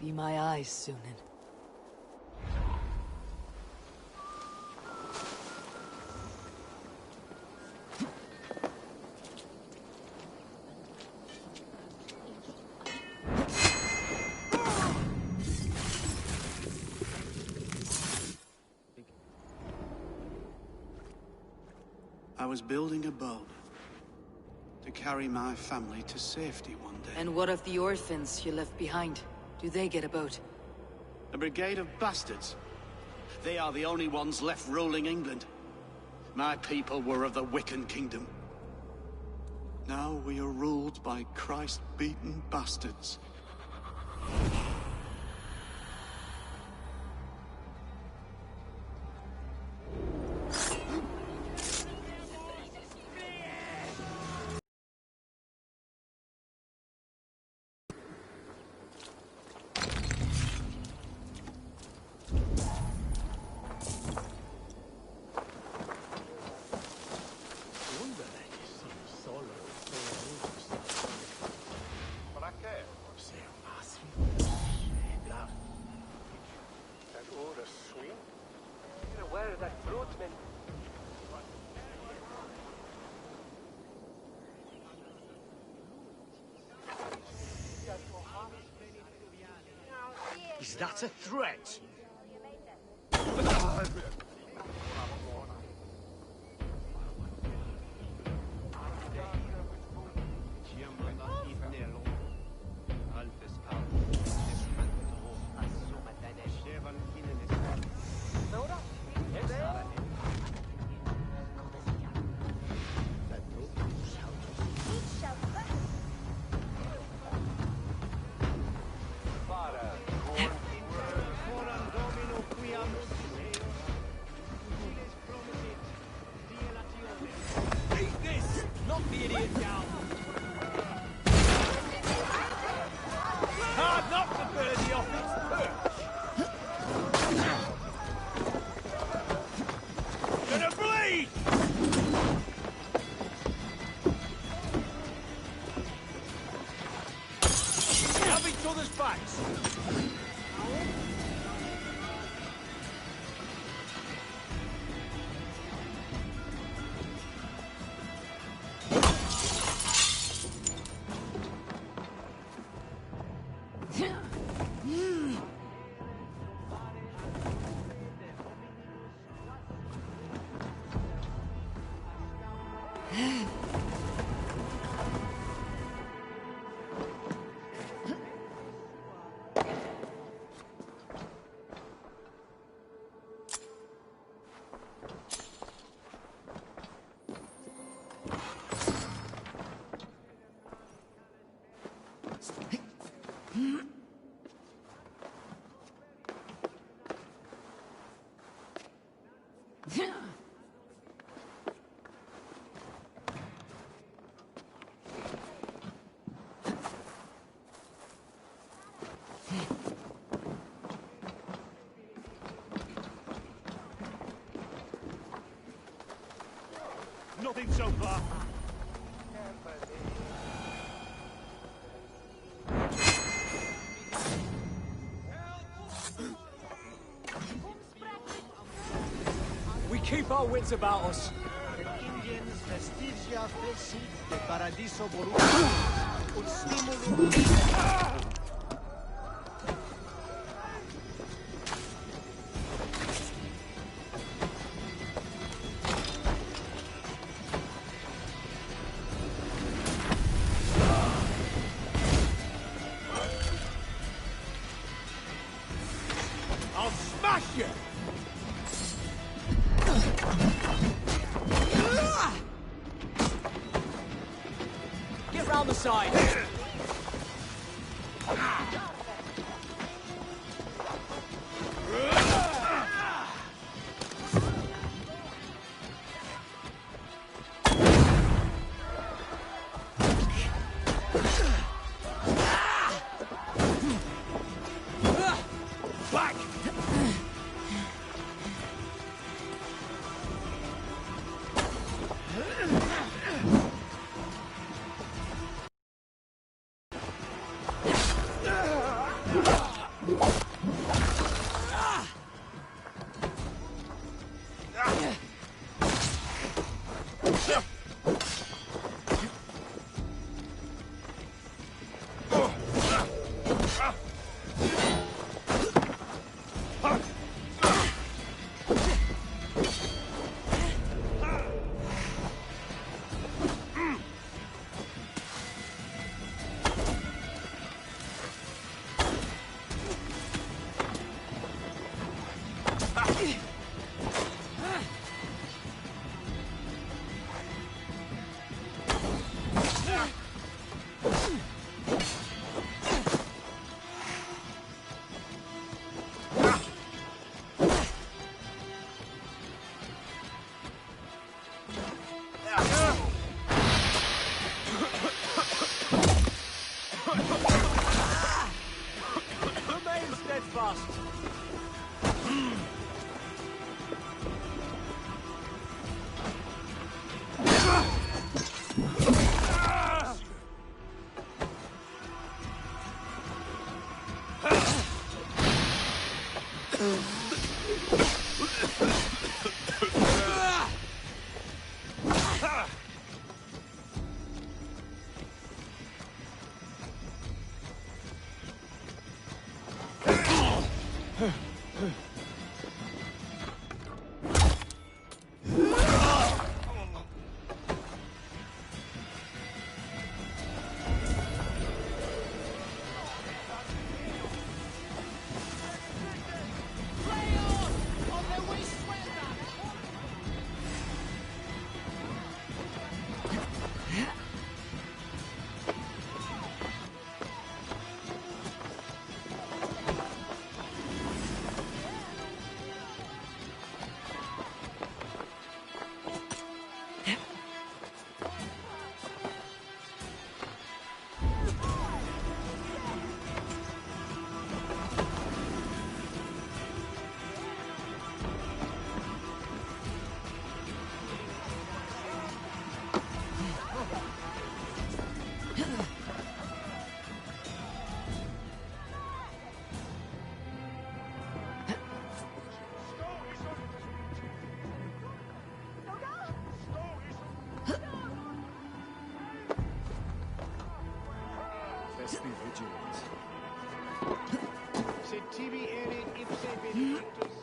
Be my eyes, Sunan. I was building a boat to carry my family to safety one day. And what of the orphans you left behind? Do they get a boat? A brigade of bastards. They are the only ones left ruling England. My people were of the Wiccan kingdom. Now we are ruled by Christ-beaten bastards. Is that a threat? Nothing so far. We keep our wits about us. Indians vestigia feci de paradiso volutum, ut stimulum. I'll smash you! Get round the side! Back! jewels. Sed tibi erit ipse benedictus.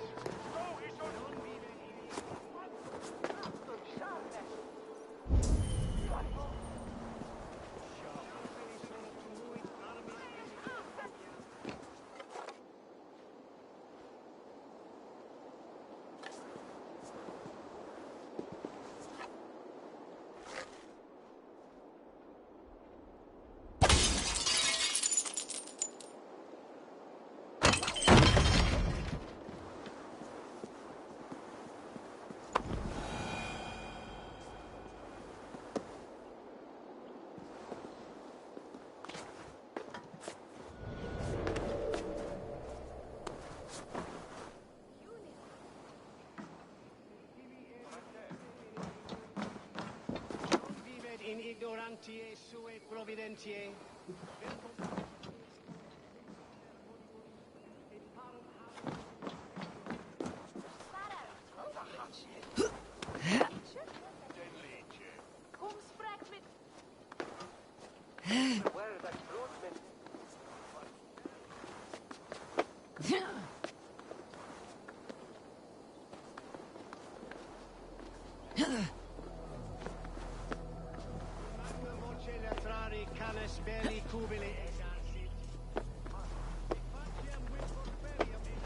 In ignorantiae sue providentiae. Kom spreekt met... Voce latrari canes belli cubili exarsit. Faciam with prosperium in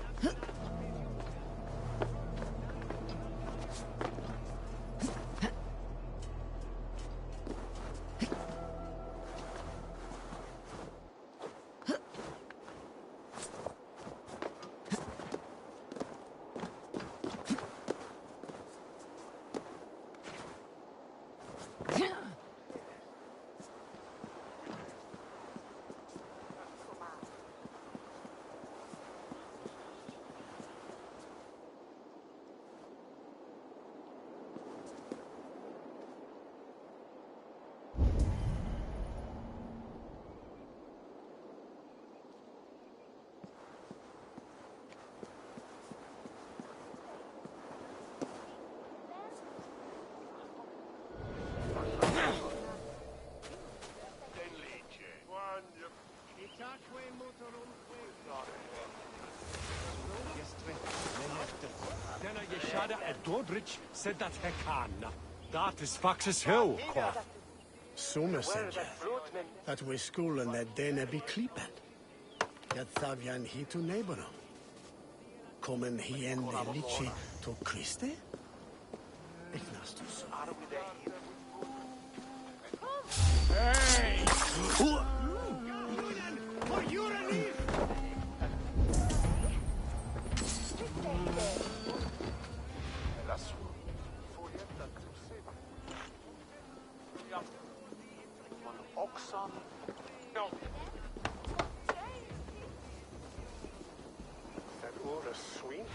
Itaque motorumque. Denna Yeshada at Dordrich said that Hekan. That is Fox's Hill, Cor. Sume säger att vi skulle när den är beklippad. Jag tavian hit to neighbor. Kommer hien lichi to Kriste? Ignastus. Hey! For Uranus! Oxon. No. That order swing?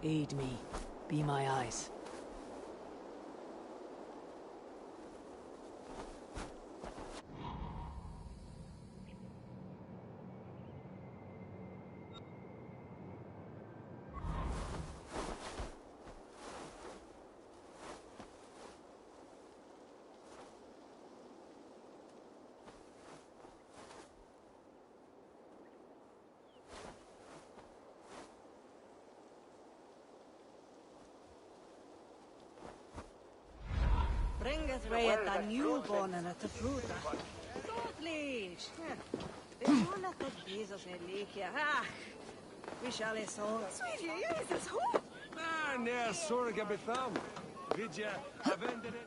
Aid me. Be my eyes. Bringeth way at the newborn and at the fruit. Please. Det är att det Jesus är lika. Vi shall is all. Sweetie, Jesus, who? Ah, ner sorga betham. Vidja, avendere.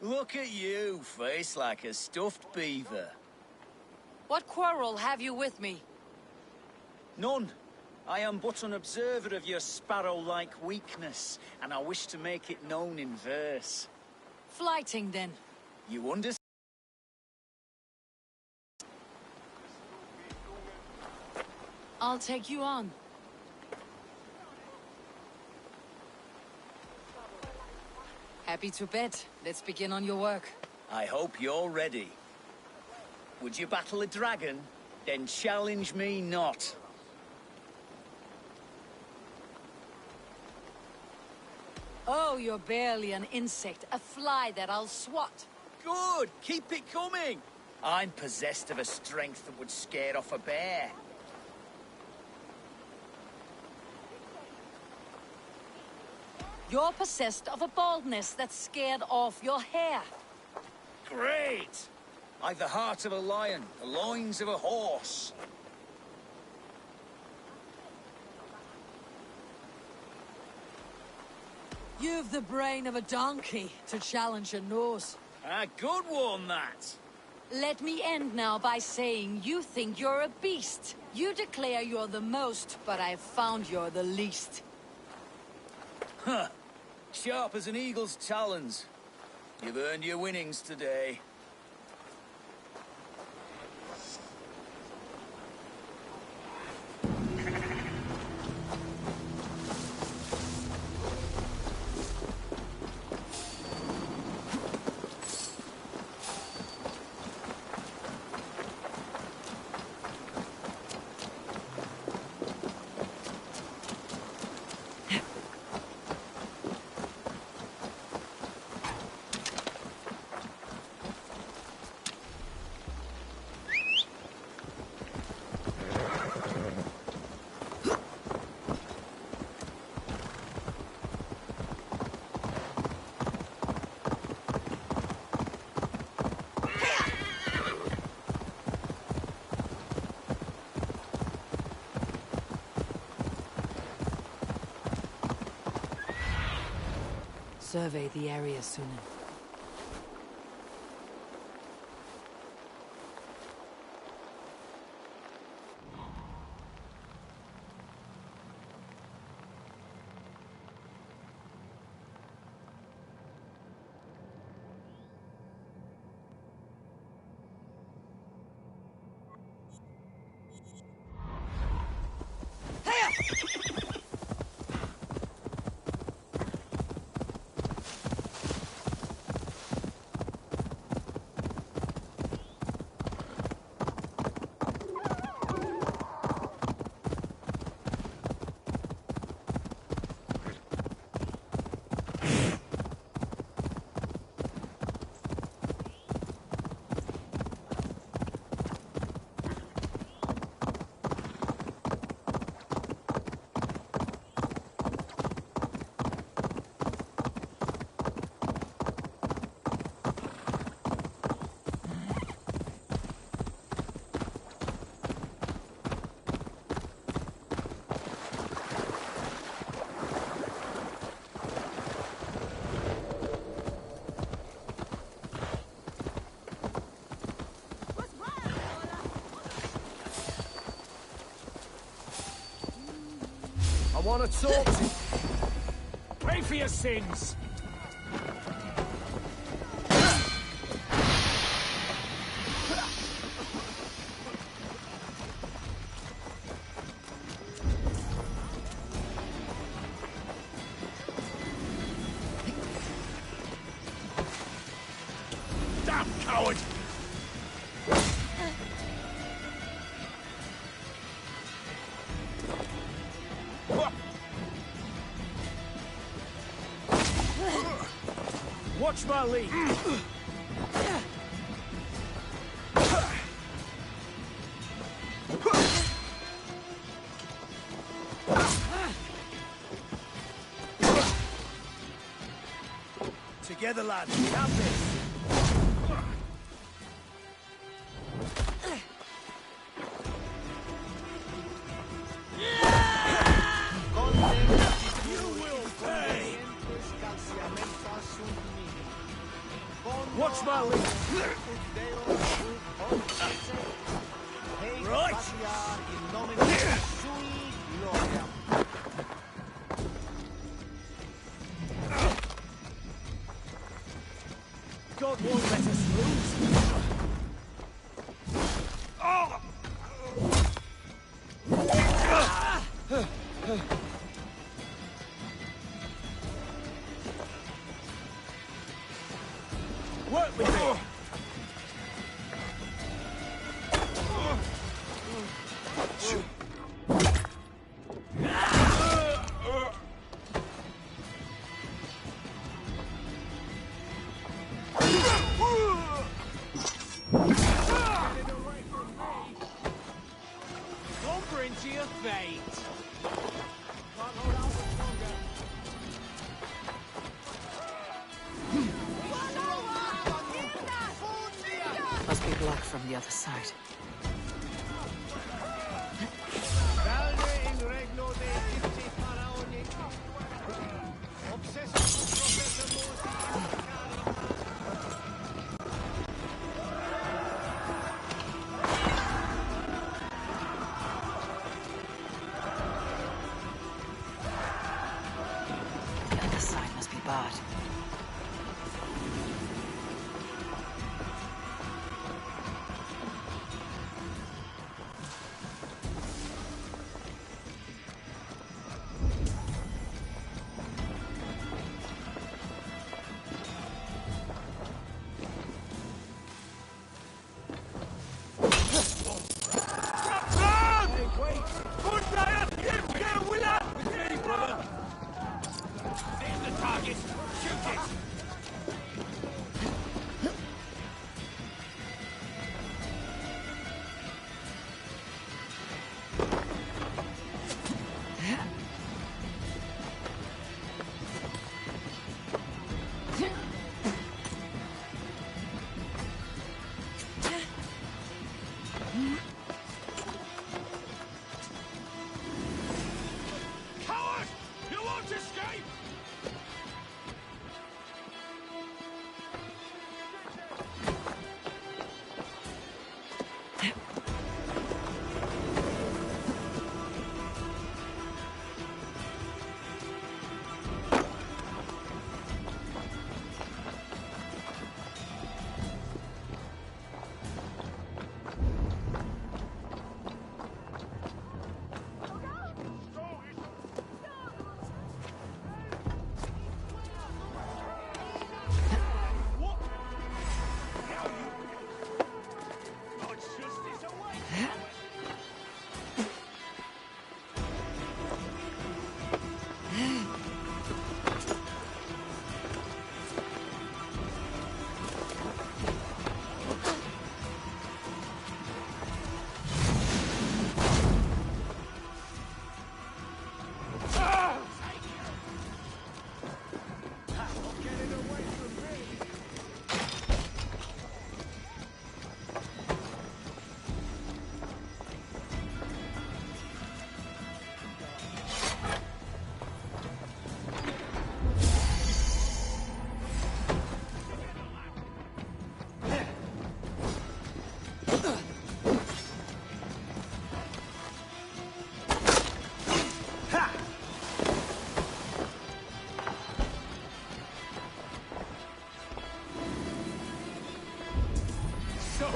Look at you, face like a stuffed beaver. What quarrel have you with me? None. I am but an observer of your sparrow-like weakness, and I wish to make it known in verse. Flighting, then. You understand? I'll take you on. Happy to bet. Let's begin on your work. I hope you're ready. Would you battle a dragon? Then challenge me not. Oh, you're barely an insect, a fly that I'll swat. Good! Keep it coming! I'm possessed of a strength that would scare off a bear. You're possessed of a baldness that scared off your hair. Great! I've the heart of a lion, the loins of a horse. You've the brain of a donkey to challenge a nose. A good one, that! Let me end now by saying you think you're a beast. You declare you're the most, but I've found you're the least. Huh. Sharp as an eagle's talons. You've earned your winnings today. Survey the area soon. I want to talk to you. Pay for your sins! Damn coward! Watch my lead! together, lads. We have this. Watch my lead. Right. God won't let us lose. Oh! Work with me. To your fate. Can't hold out much longer. Must be blocked from the other side. Valde in regno de Egypti faraoni. Obsessor professor Morsi. The other side must be barred.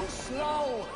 Slow!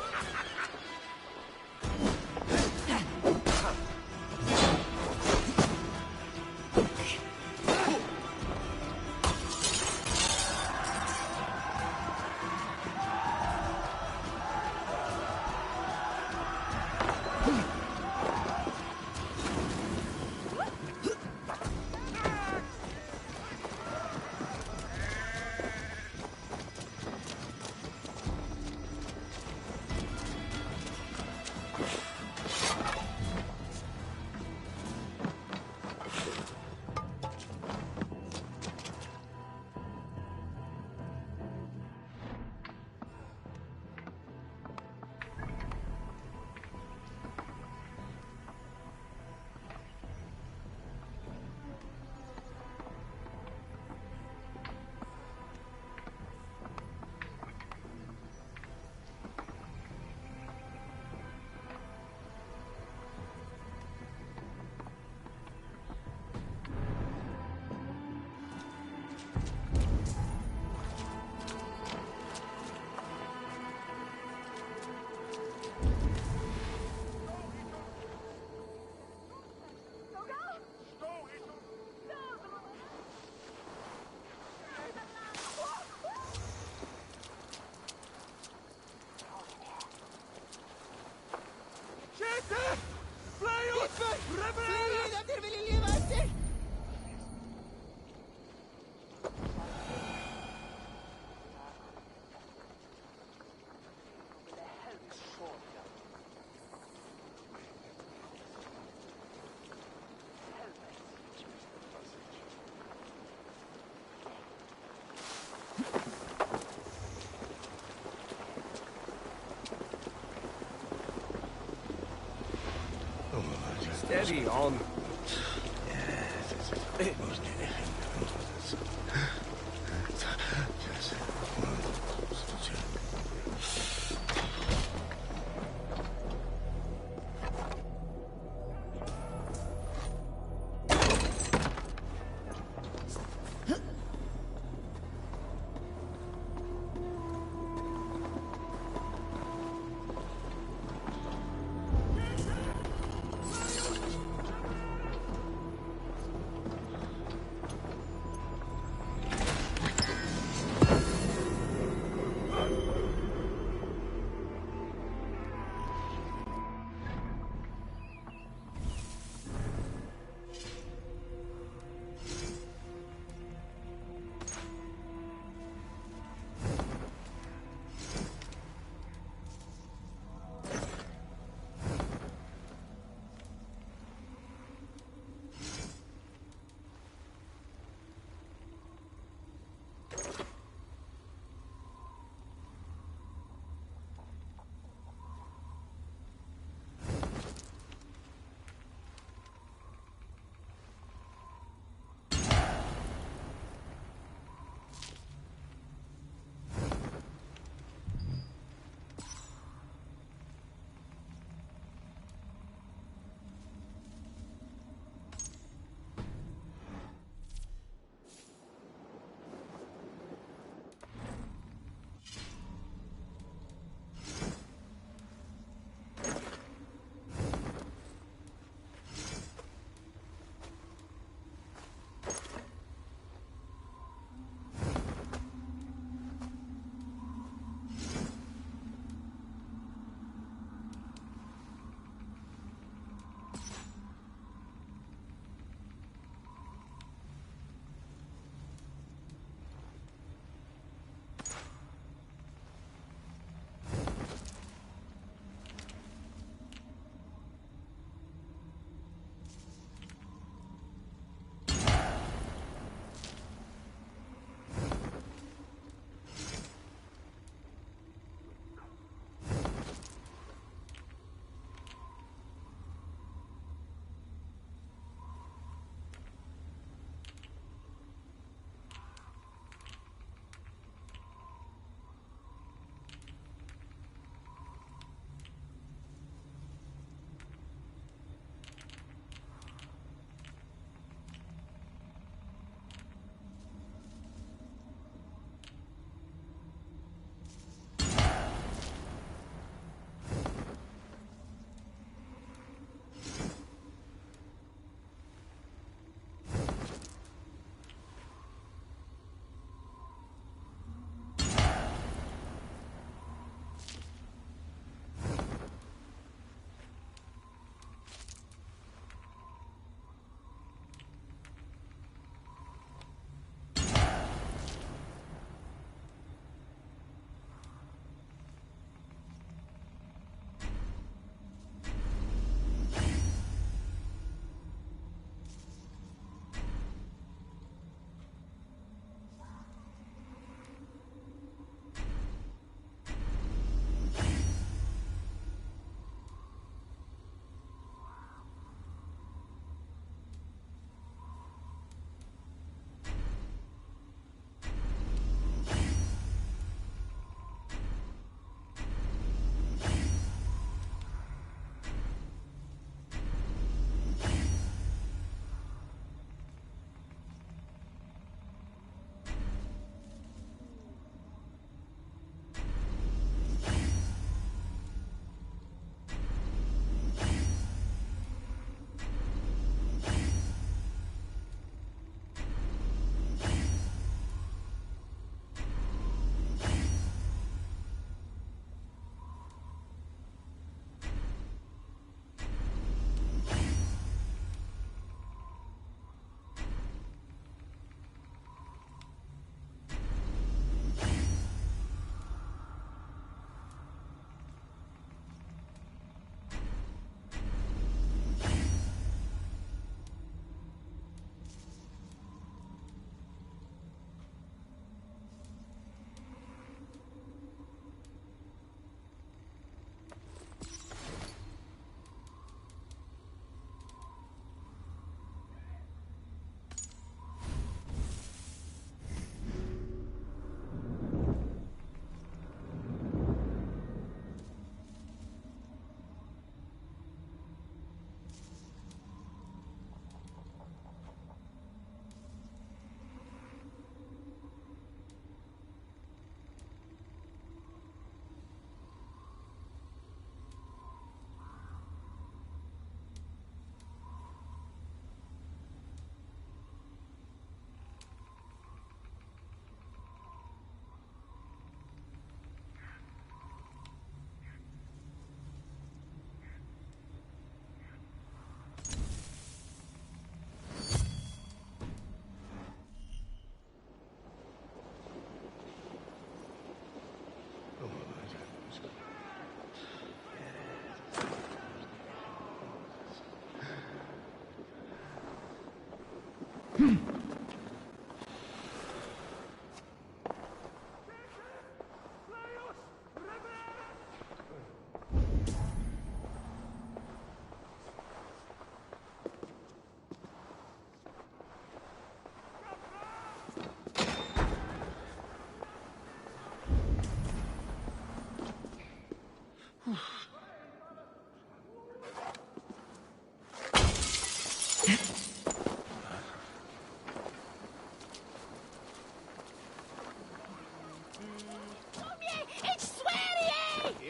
Steady on.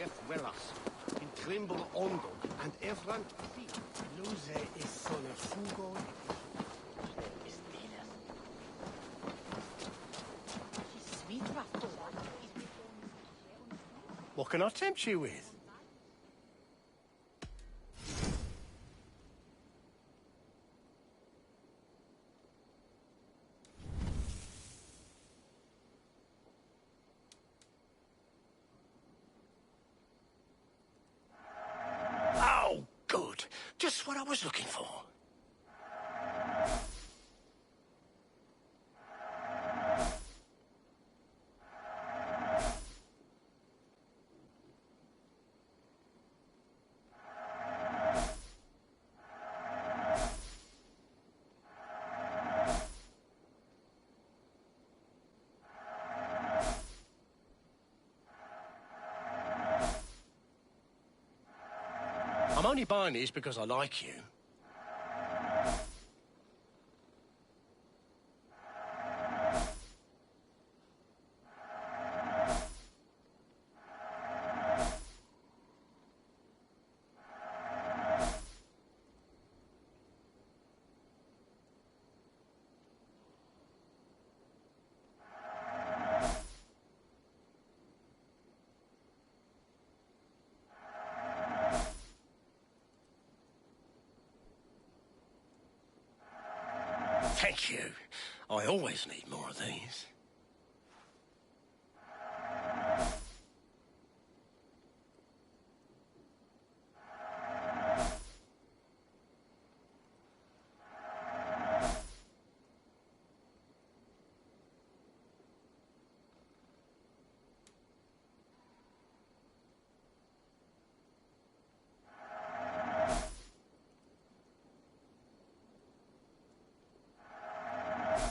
eth Wellas, in Trimble Ondo, and Efran Fi. Lose is son of Fugo. What can I tempt you with? Oh, good. Just what I was looking for. I'm only buying these because I like you. Thank you. I always need more of these.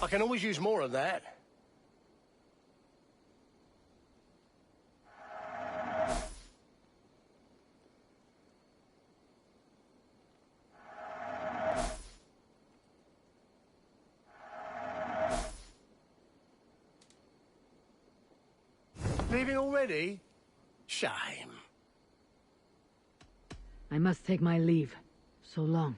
I can always use more of that. Leaving already? Shame. I must take my leave. So long.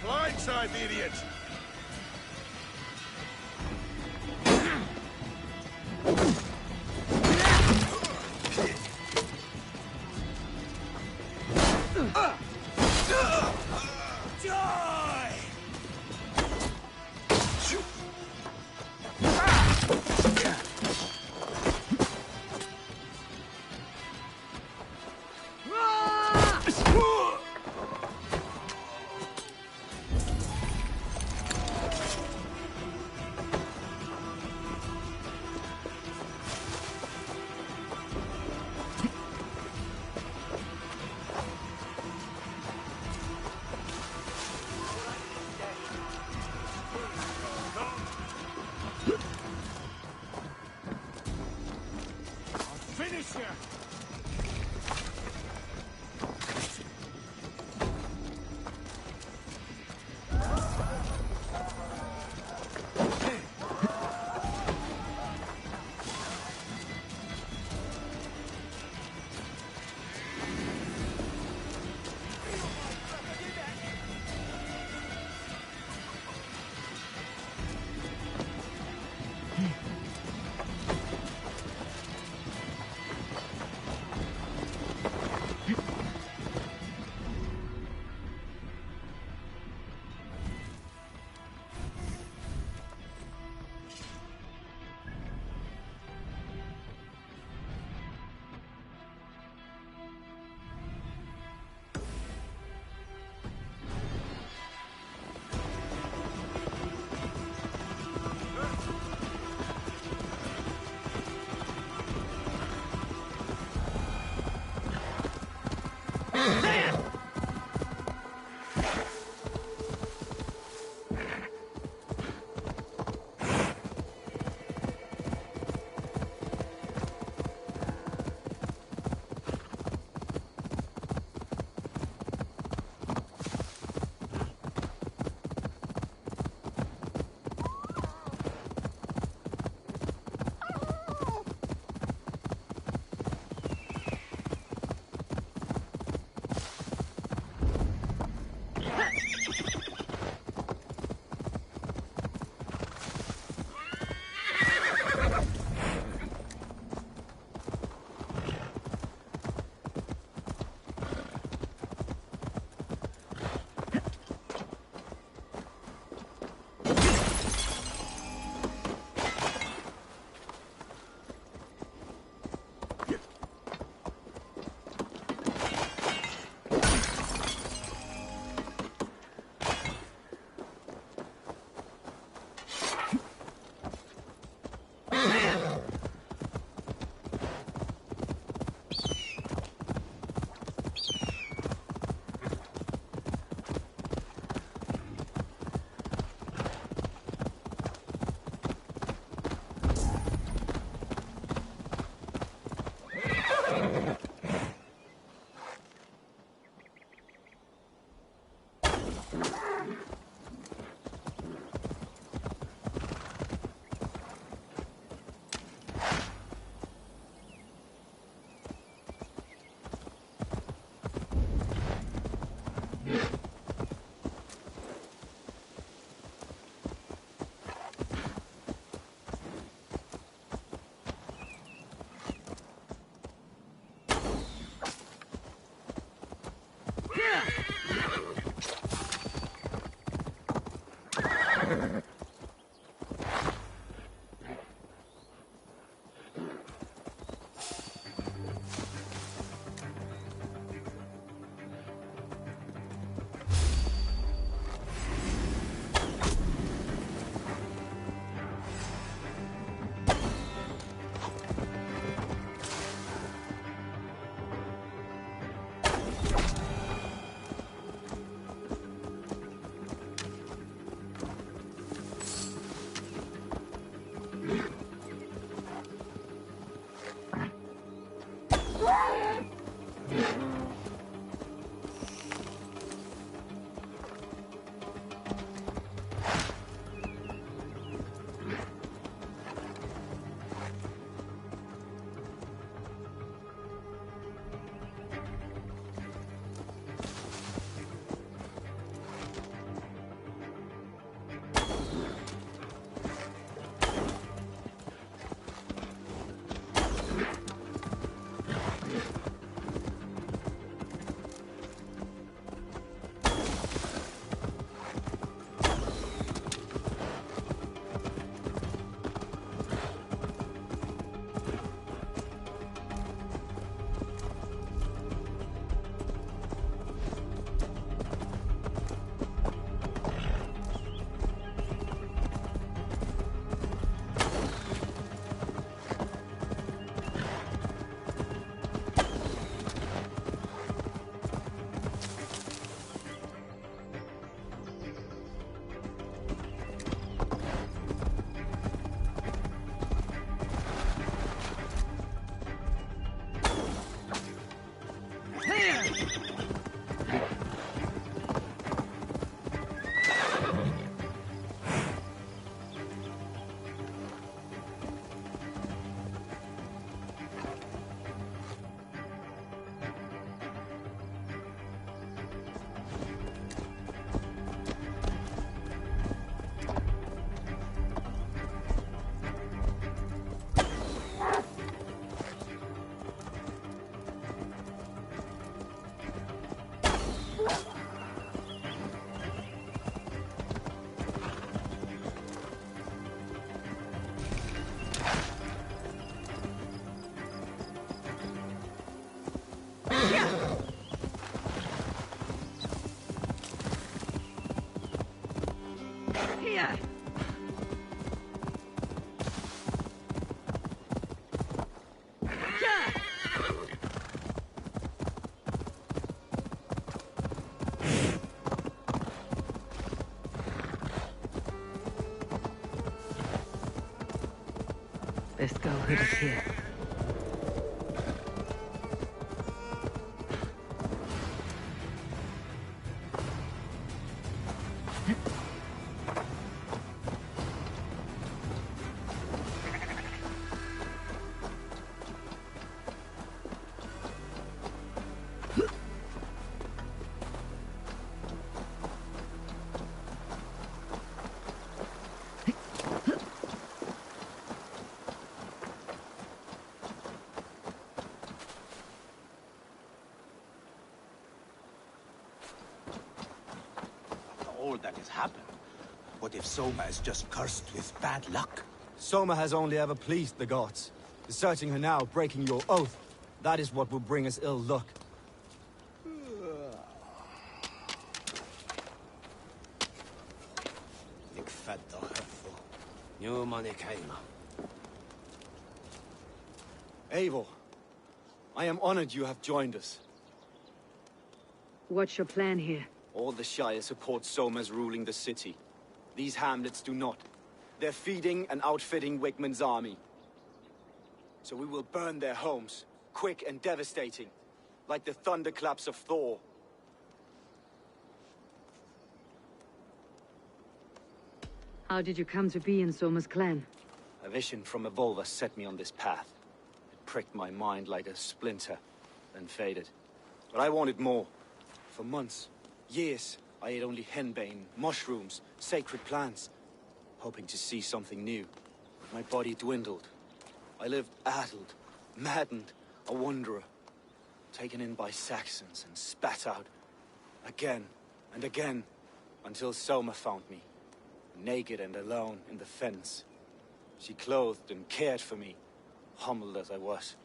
Blindside the idiot! Here. Best go hood is here. All that has happened. What if Soma is just cursed with bad luck? Soma has only ever pleased the gods. Deserting her now, breaking your oath, that is what will bring us ill luck. Eivor, I am honored you have joined us. What's your plan here? All the Shire support Soma's ruling the city. These hamlets do not. They're feeding and outfitting Wigmund's army. So we will burn their homes, quick and devastating, like the thunderclaps of Thor. How did you come to be in Soma's clan? A vision from Evolva set me on this path. It pricked my mind like a splinter, then faded. But I wanted more. For months, years, I ate only henbane, mushrooms, sacred plants, hoping to see something new. But my body dwindled. I lived addled, maddened, a wanderer, taken in by Saxons and spat out again and again, until Soma found me. naked and alone in the fens. She clothed and cared for me, humbled as I was.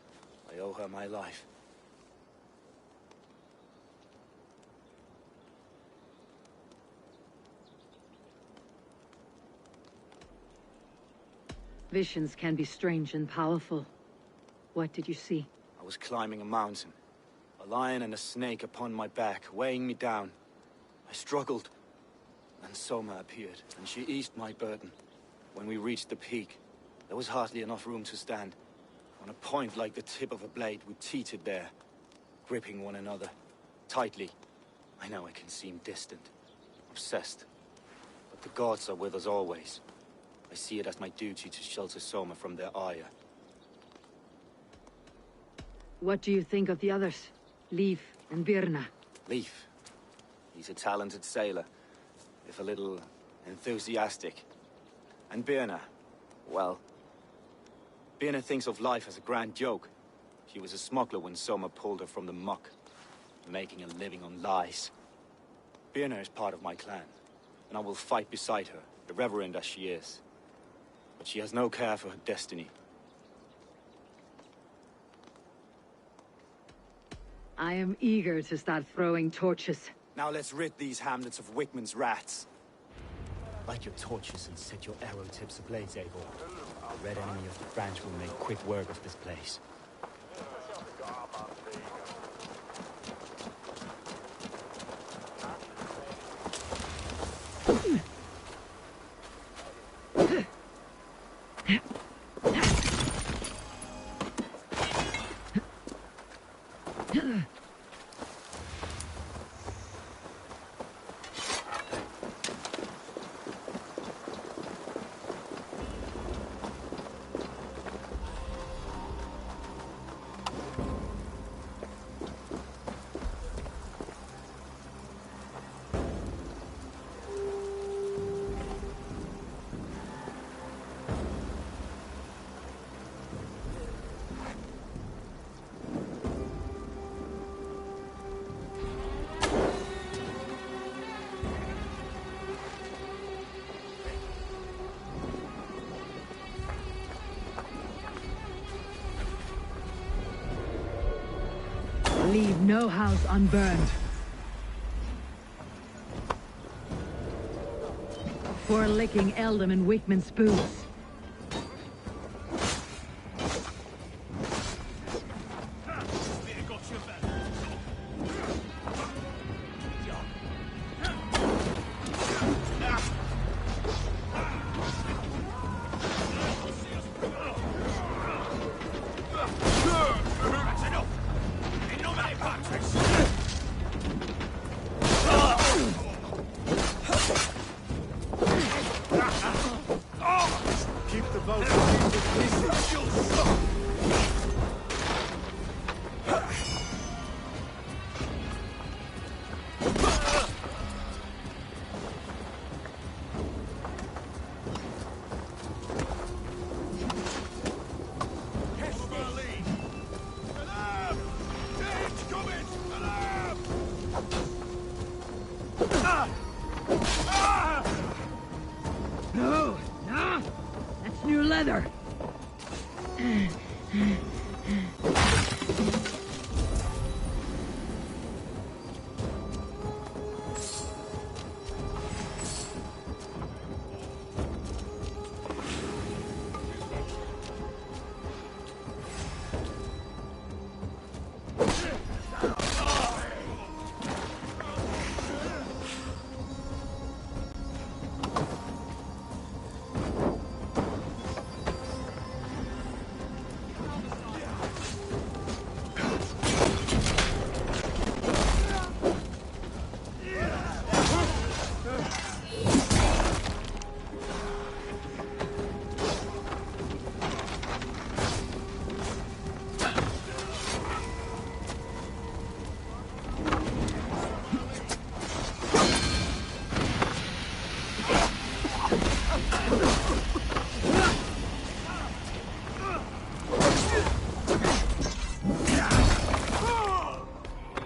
I owe her my life. Visions can be strange and powerful. What did you see? I was climbing a mountain. A lion and a snake upon my back, weighing me down. I struggled. And Soma appeared, and she eased my burden. When we reached the peak, there was hardly enough room to stand. On a point like the tip of a blade, we teetered there, gripping one another, tightly. I know I can seem distant, obsessed. But the gods are with us always. I see it as my duty to shelter Soma from their ire. What do you think of the others? Leif and Birna? Leif. He's a talented sailor, if a little enthusiastic. And Birna, well... Birna thinks of life as a grand joke. She was a smuggler when Soma pulled her from the muck, making a living on lies. Birna is part of my clan, and I will fight beside her, irreverent as she is. But she has no care for her destiny. I am eager to start throwing torches. Now let's rid these hamlets of Wickman's rats. Light your torches and set your arrow tips ablaze, Eivor. The red enemy of the branch will make quick work of this place. Leave no house unburned. For licking Eldam and Wickman's boots. No, no, that's new leather.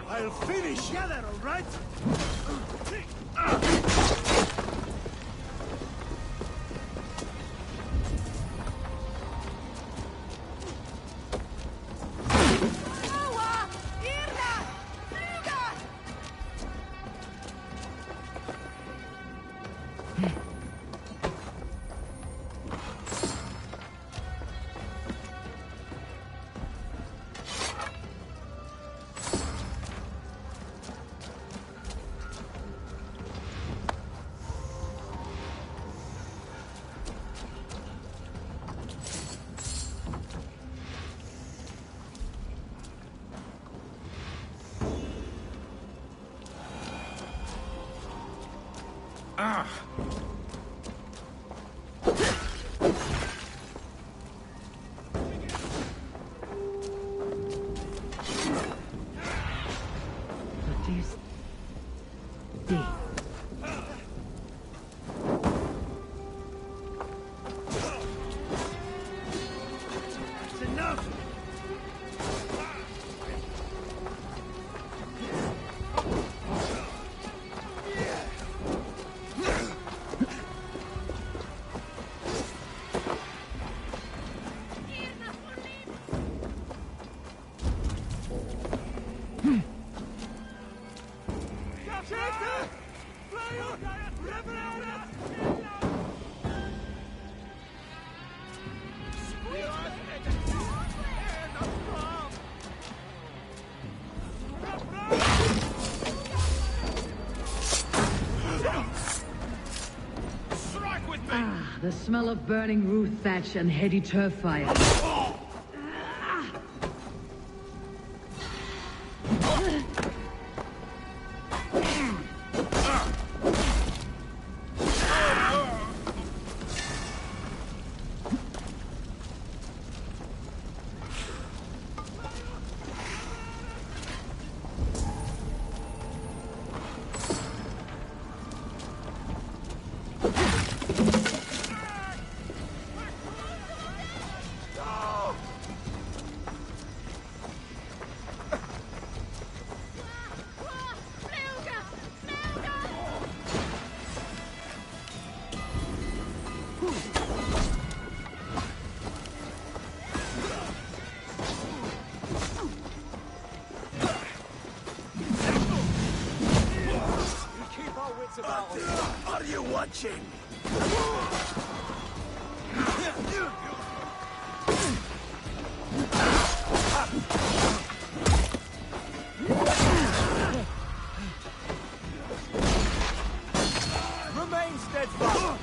I'll finish you there, all right? What do you see? That's enough! The smell of burning roof thatch and heady turf fire. Are you watching? Remain steadfast!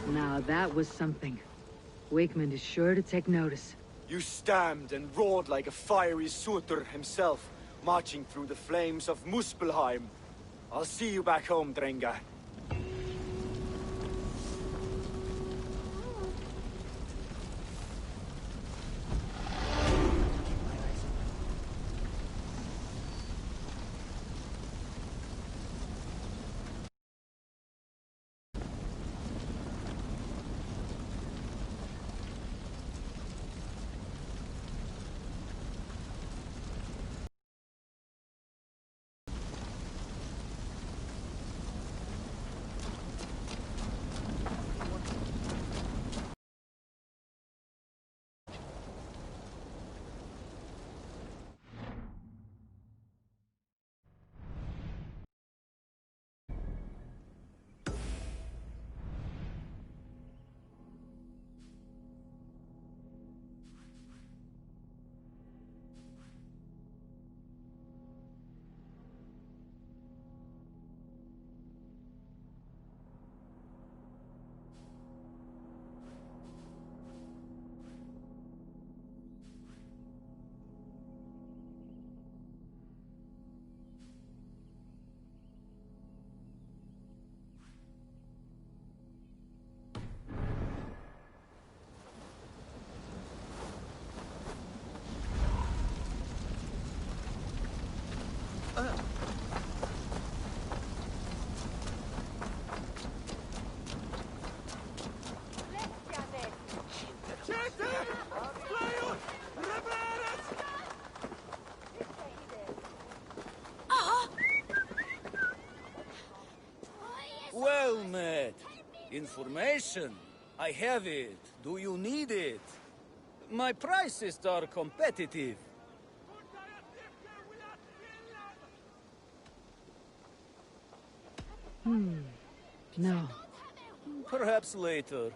Now that was something. Wakeman is sure to take notice. You stamped and roared like a fiery Surtur himself, marching through the flames of Muspelheim. I'll see you back home, Drenga. helmet. Information. I have it. Do you need it? My prices are competitive. No. Perhaps later.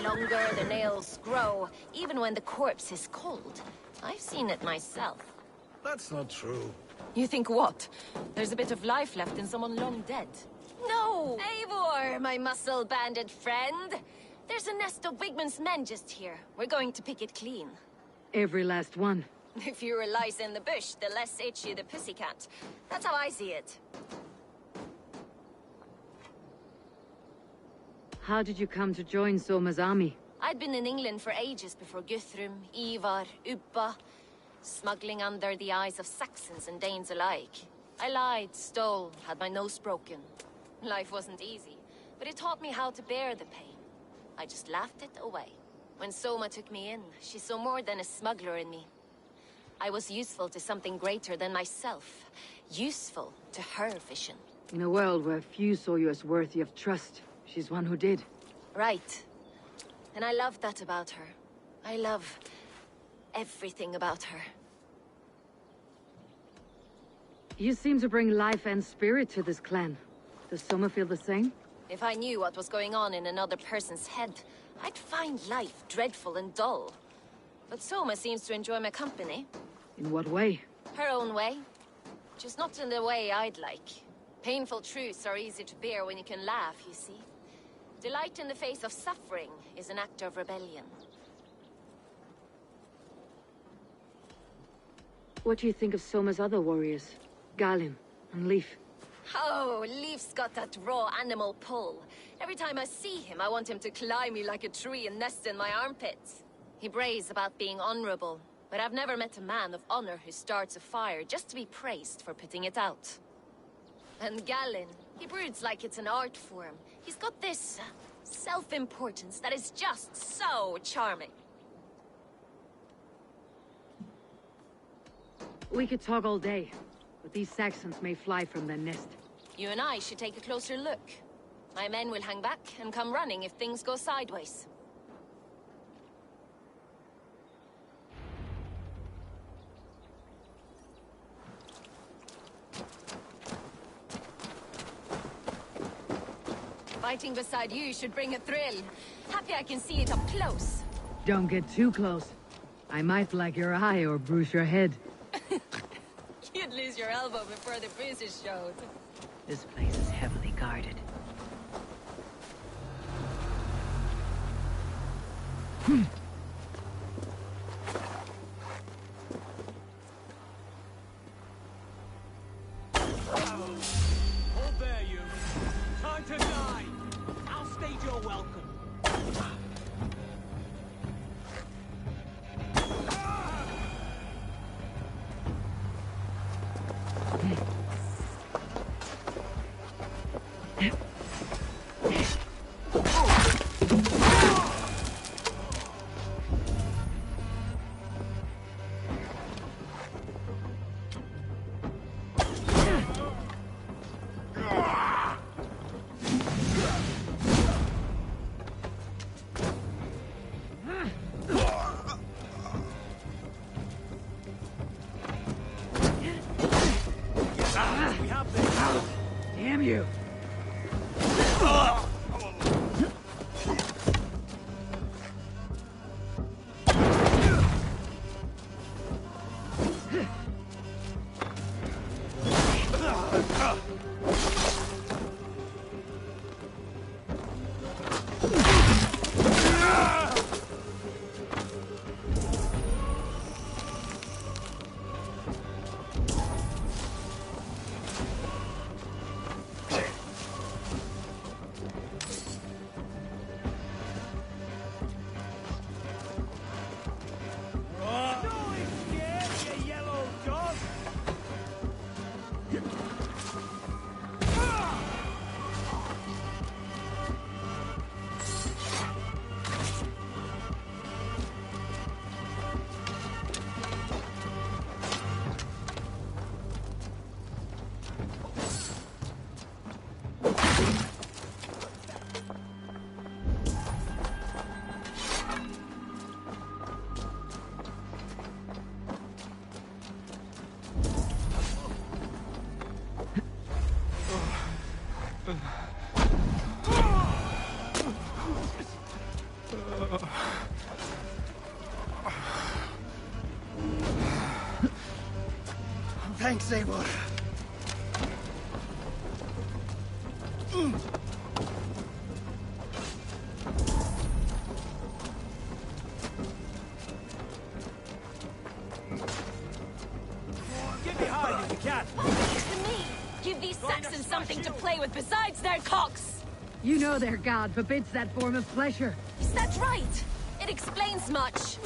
Longer, the nails grow, even when the corpse is cold. I've seen it myself. That's not true. You think what? There's a bit of life left in someone long dead. No! Eivor, my muscle-banded friend! There's a nest of Wigman's men just here. We're going to pick it clean. Every last one. The fewer lice in the bush, the less itchy the pussycat. That's how I see it. How did you come to join Soma's army? I'd been in England for ages before Guthrum, Ivar, Ubba, smuggling under the eyes of Saxons and Danes alike. I lied, stole, had my nose broken. Life wasn't easy, but it taught me how to bear the pain. I just laughed it away. When Soma took me in, she saw more than a smuggler in me. I was useful to something greater than myself. Useful to her vision. In a world where few saw you as worthy of trust, she's one who did. Right. And I love that about her. I love everything about her. You seem to bring life and spirit to this clan. Does Soma feel the same? If I knew what was going on in another person's head, I'd find life dreadful and dull. But Soma seems to enjoy my company. In what way? Her own way. Just not in the way I'd like. Painful truths are easy to bear when you can laugh, you see. Delight in the face of suffering is an act of rebellion. What do you think of Soma's other warriors? Galin and Leif? Oh, Leif's got that raw animal pull. Every time I see him, I want him to climb me like a tree and nest in my armpits. He brays about being honorable, but I've never met a man of honor who starts a fire just to be praised for putting it out. And Galin, he broods like it's an art form. He's got this self-importance that is just so charming. We could talk all day, but these Saxons may fly from their nest. You and I should take a closer look. My men will hang back and come running if things go sideways. Fighting beside you should bring a thrill. Happy I can see it up close. Don't get too close. I might black your eye or bruise your head. You'd lose your elbow before the bruises showed. This place is heavily guarded. Hold there, you. Time to die. I'll stage your welcome. Damn you! Thanks, Eivor. Get behind you, you can. To me! Give these Saxons something to play with besides their cocks! You know their god forbids that form of pleasure. Is that right? It explains much.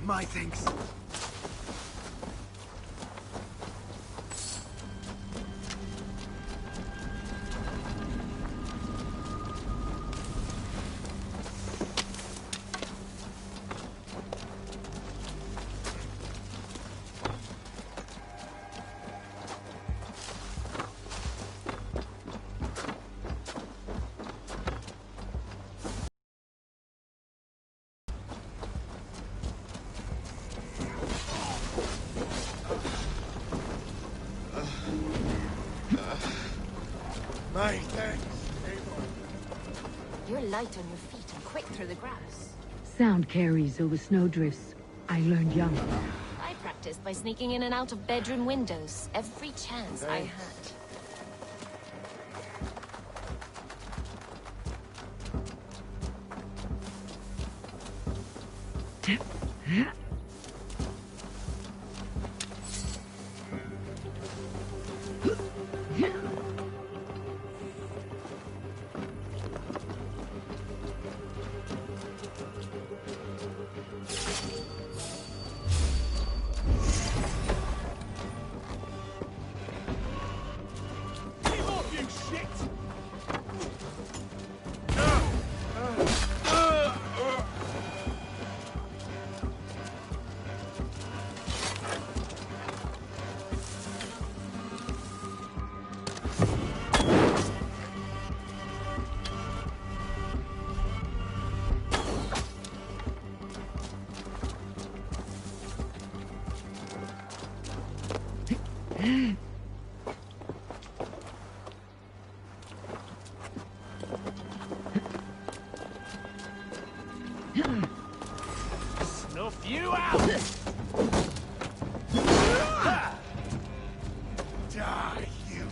My thanks. My thanks. You're light on your feet and quick through the grass. Sound carries over snowdrifts. I learned young. I practiced by sneaking in and out of bedroom windows every chance I had. Snuff you out! Die, you!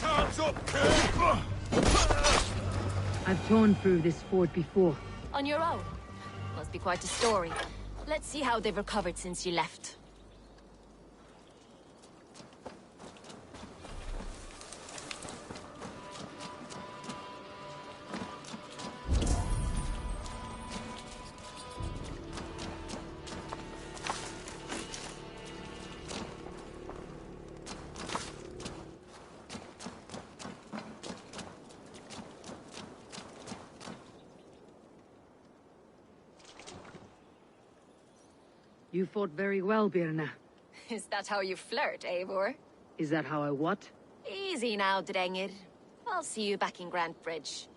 Time's up, kid! I've torn through this fort before. On your own? Must be quite a story. Let's see how they've recovered since you left. You fought very well, Birna. Is that how you flirt, Eivor? Is that how I what? Easy now, Drengir. I'll see you back in Grant Bridge.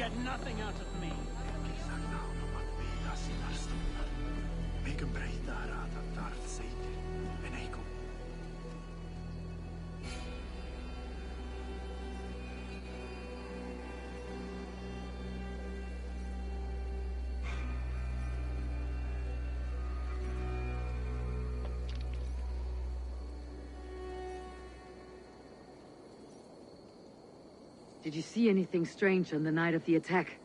get nothing out of me. Did you see anything strange on the night of the attack?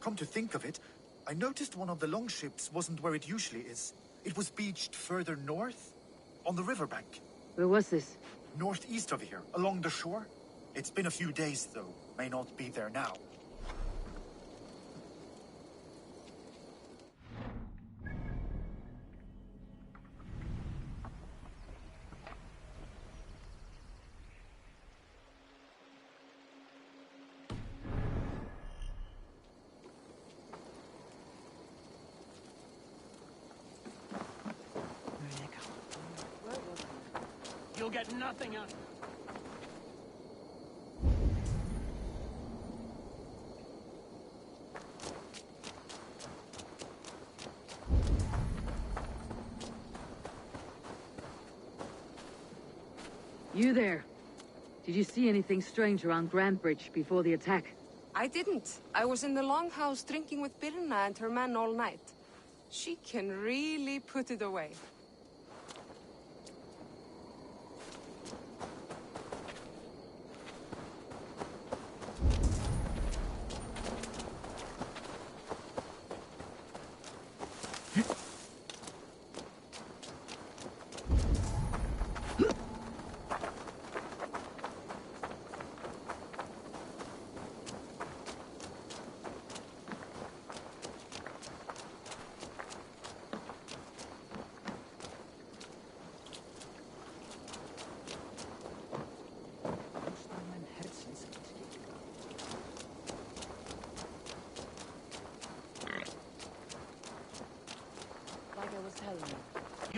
Come to think of it, I noticed one of the longships wasn't where it usually is. It was beached further north, on the riverbank. Where was this? Northeast of here, along the shore. It's been a few days, though. May not be there now. You'll get nothing out of it. You there. Did you see anything strange around Grand Bridge before the attack? I didn't. I was in the longhouse drinking with Birna and her men all night. She can really put it away.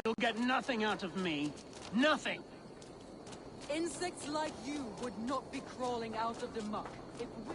You'll get nothing out of me. Nothing! Insects like you would not be crawling out of the muck if we...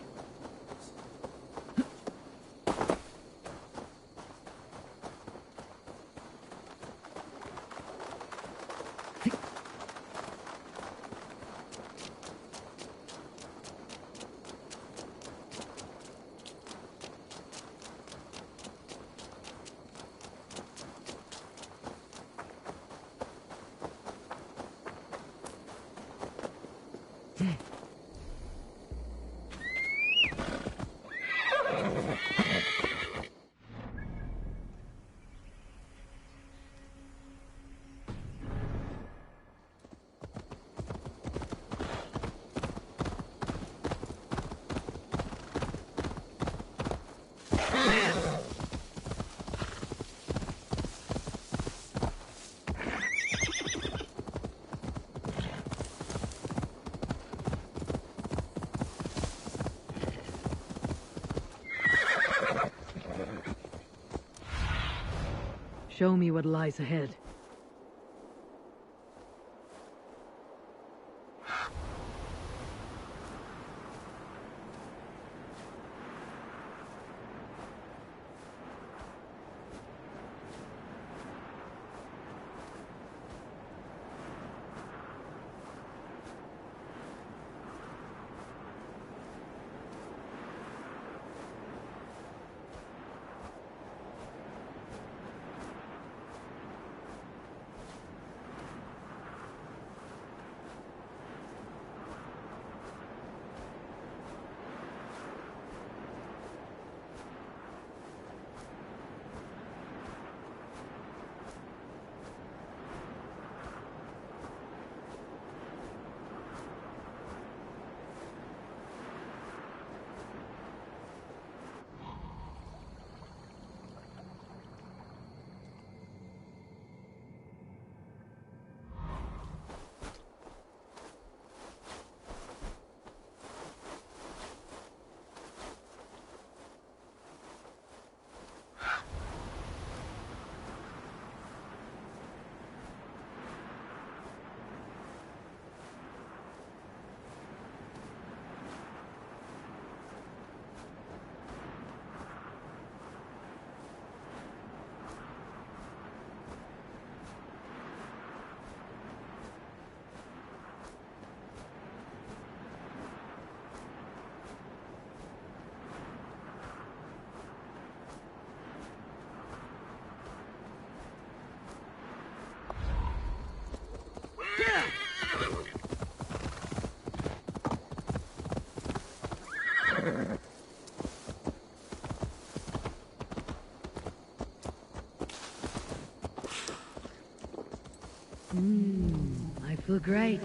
Show me what lies ahead. I feel great.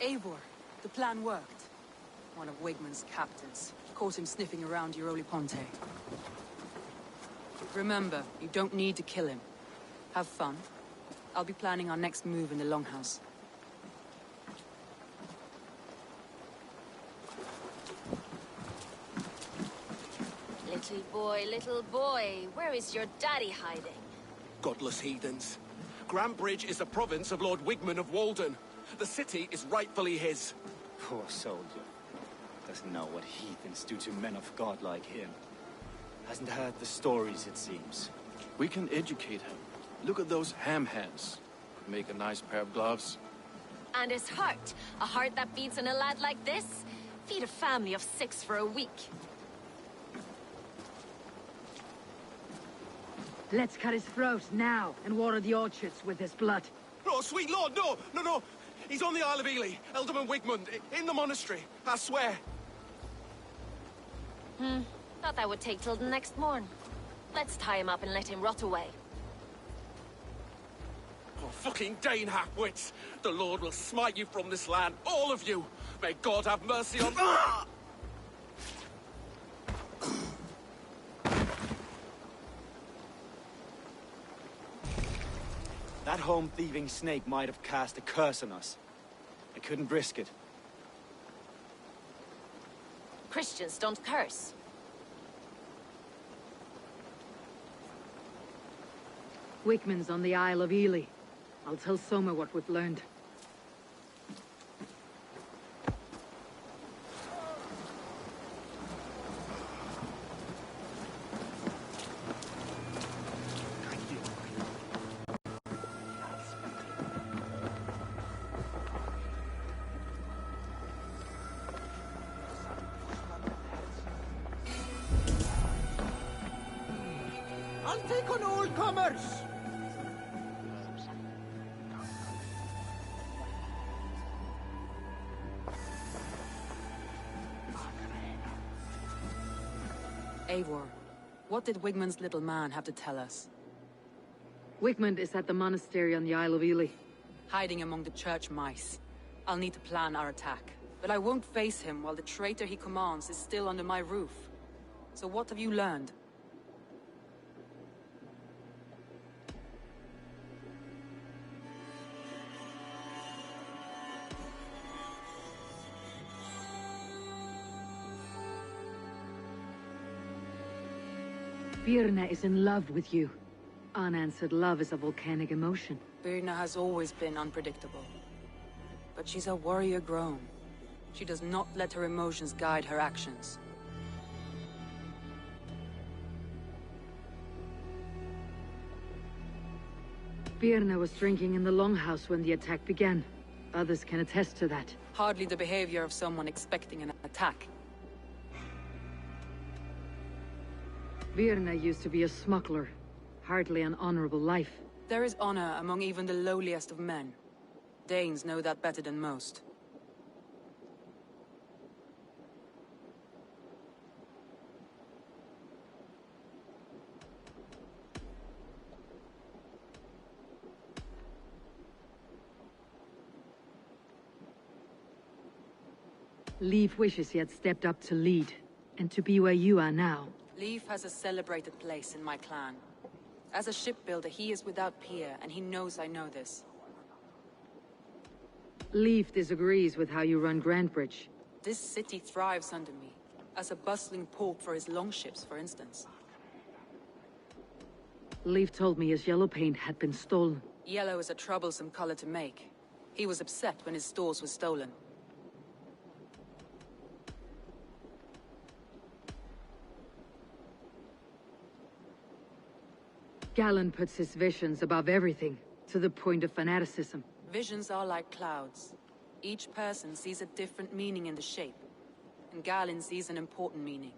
Eivor, the plan worked. One of Wigmund's captains caught him sniffing around Euroli Ponte. Remember, you don't need to kill him. Have fun. I'll be planning our next move in the Longhouse. Little boy, where is your daddy hiding? Godless heathens. Grantbridge is the province of Lord Wigmund of Walden. The city is rightfully his. Poor soldier. Doesn't know what heathens do to men of God like him. Hasn't heard the stories, it seems. We can educate him. Look at those ham hands. Could make a nice pair of gloves. And his heart. A heart that beats in a lad like this? Feed a family of 6 for a week. Let's cut his throat now and water the orchards with his blood. Oh, sweet lord, no! He's on the Isle of Ely, Ealdorman Wigmund, in the monastery, I swear. Thought that would take till the next morn. Let's tie him up and let him rot away. Oh, fucking Dane half-wits! The Lord will smite you from this land, all of you! May God have mercy on... That home-thieving snake might have cast a curse on us. I couldn't risk it. Christians don't curse. Wigmund's on the Isle of Ely. I'll tell Soma what we've learned. I'll take on all comers! Eivor, what did Wigmund's little man have to tell us? Wigmund is at the monastery on the Isle of Ely. Hiding among the church mice. I'll need to plan our attack. But I won't face him while the traitor he commands is still under my roof. So what have you learned? Birna is in love with you. Unanswered love is a volcanic emotion. Birna has always been unpredictable. But she's a warrior grown. She does not let her emotions guide her actions. Birna was drinking in the longhouse when the attack began. Others can attest to that. Hardly the behavior of someone expecting an attack. Birna used to be a smuggler. Hardly an honorable life. There is honor among even the lowliest of men. Danes know that better than most. Leif wishes he had stepped up to lead, and to be where you are now. Leif has a celebrated place in my clan. As a shipbuilder, he is without peer, and he knows I know this. Leif disagrees with how you run Grantebridge. This city thrives under me, as a bustling port for his longships, for instance. Leif told me his yellow paint had been stolen. Yellow is a troublesome color to make. He was upset when his stores were stolen. Galen puts his visions above everything, to the point of fanaticism. Visions are like clouds. Each person sees a different meaning in the shape, and Galen sees an important meaning.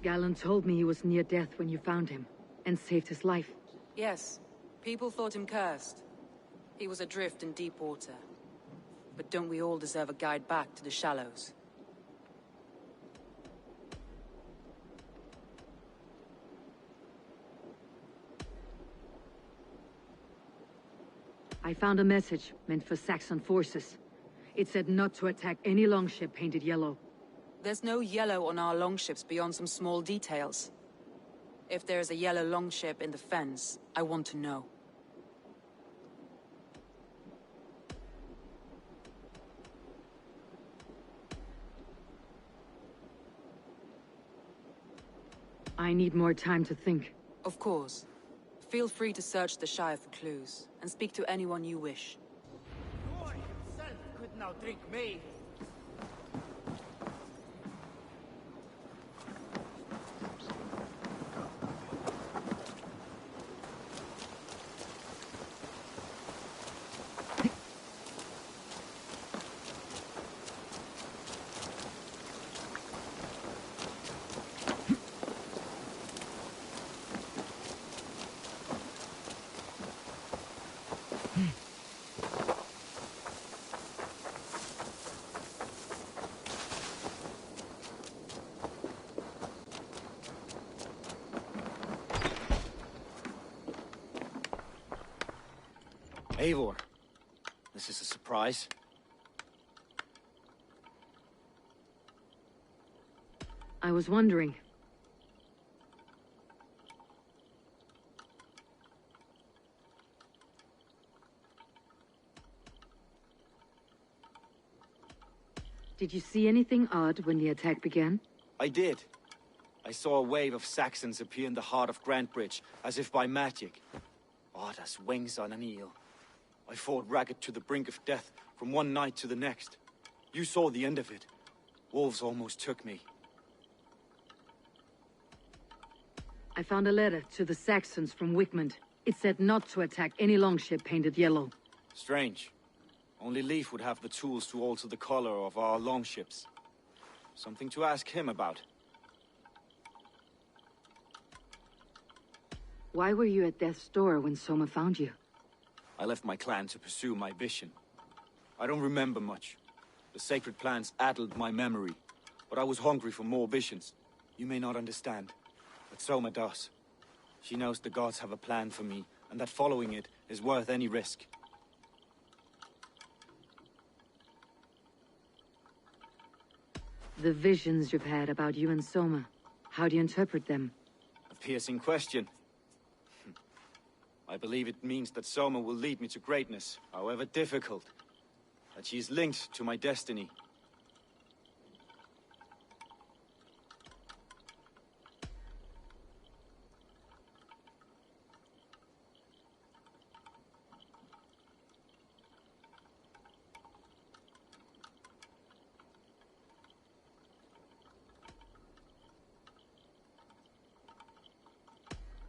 Galen told me he was near death when you found him, and saved his life. Yes, people thought him cursed. He was adrift in deep water. But don't we all deserve a guide back to the shallows? I found a message meant for Saxon forces. It said not to attack any longship painted yellow. There's no yellow on our longships beyond some small details. If there's a yellow longship in the fens, I want to know. I need more time to think. Of course. Feel free to search the Shire for clues, and speak to anyone you wish. Roy himself could now drink me. Eivor, this is a surprise. I was wondering. Did you see anything odd when the attack began? I did. I saw a wave of Saxons appear in the heart of Grantebridge, as if by magic. Odd as wings on an eel. I fought ragged to the brink of death from one night to the next. You saw the end of it. Wolves almost took me. I found a letter to the Saxons from Wickmund. It said not to attack any longship painted yellow. Strange. Only Leif would have the tools to alter the color of our longships. Something to ask him about. Why were you at death's door when Soma found you? I left my clan to pursue my vision. I don't remember much. The sacred plans addled my memory, but I was hungry for more visions. You may not understand, but Soma does. She knows the gods have a plan for me, and that following it is worth any risk. The visions you've had about you and Soma, how do you interpret them? A piercing question. I believe it means that Soma will lead me to greatness, however difficult. That she is linked to my destiny.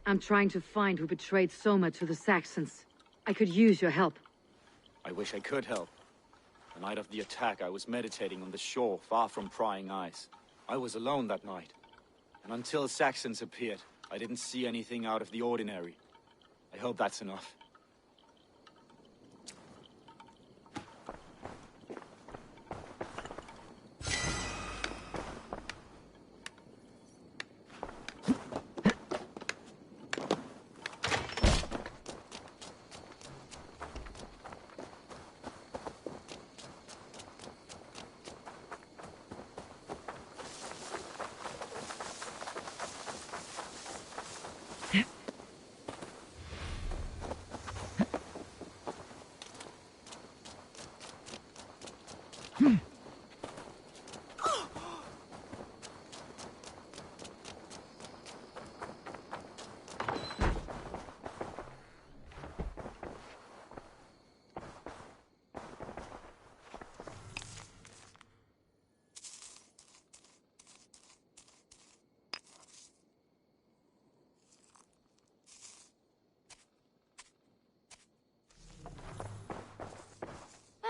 I'm trying to find who betrayed Soma to the Saxons. I could use your help. I wish I could help. The night of the attack, I was meditating on the shore, far from prying eyes. I was alone that night. And until Saxons appeared, I didn't see anything out of the ordinary. I hope that's enough.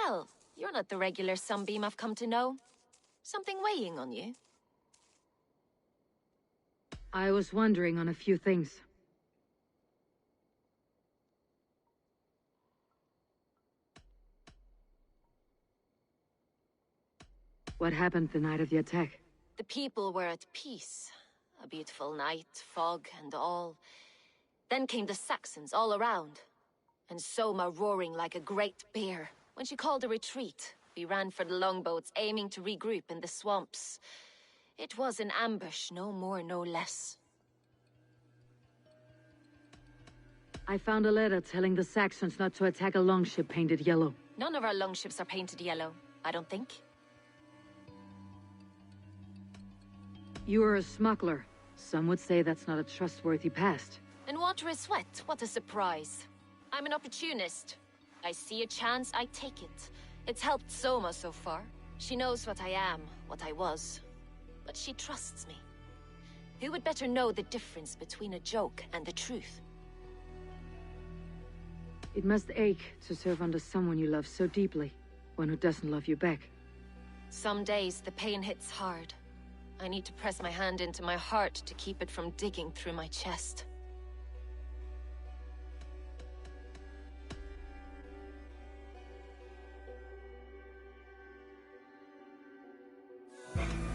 Well, you're not the regular sunbeam I've come to know. Something weighing on you? I was wondering on a few things. What happened the night of the attack? The people were at peace. A beautiful night, fog and all. Then came the Saxons all around. And Soma roaring like a great bear. When she called a retreat, we ran for the longboats, aiming to regroup in the swamps. It was an ambush, no more, no less. I found a letter telling the Saxons not to attack a longship painted yellow. None of our longships are painted yellow, I don't think. You are a smuggler. Some would say that's not a trustworthy past. And water is wet, what a surprise. I'm an opportunist. I see a chance, I take it. It's helped Soma so far. She knows what I am, what I was. But she trusts me. Who would better know the difference between a joke and the truth? It must ache to serve under someone you love so deeply, one who doesn't love you back. Some days the pain hits hard. I need to press my hand into my heart to keep it from digging through my chest.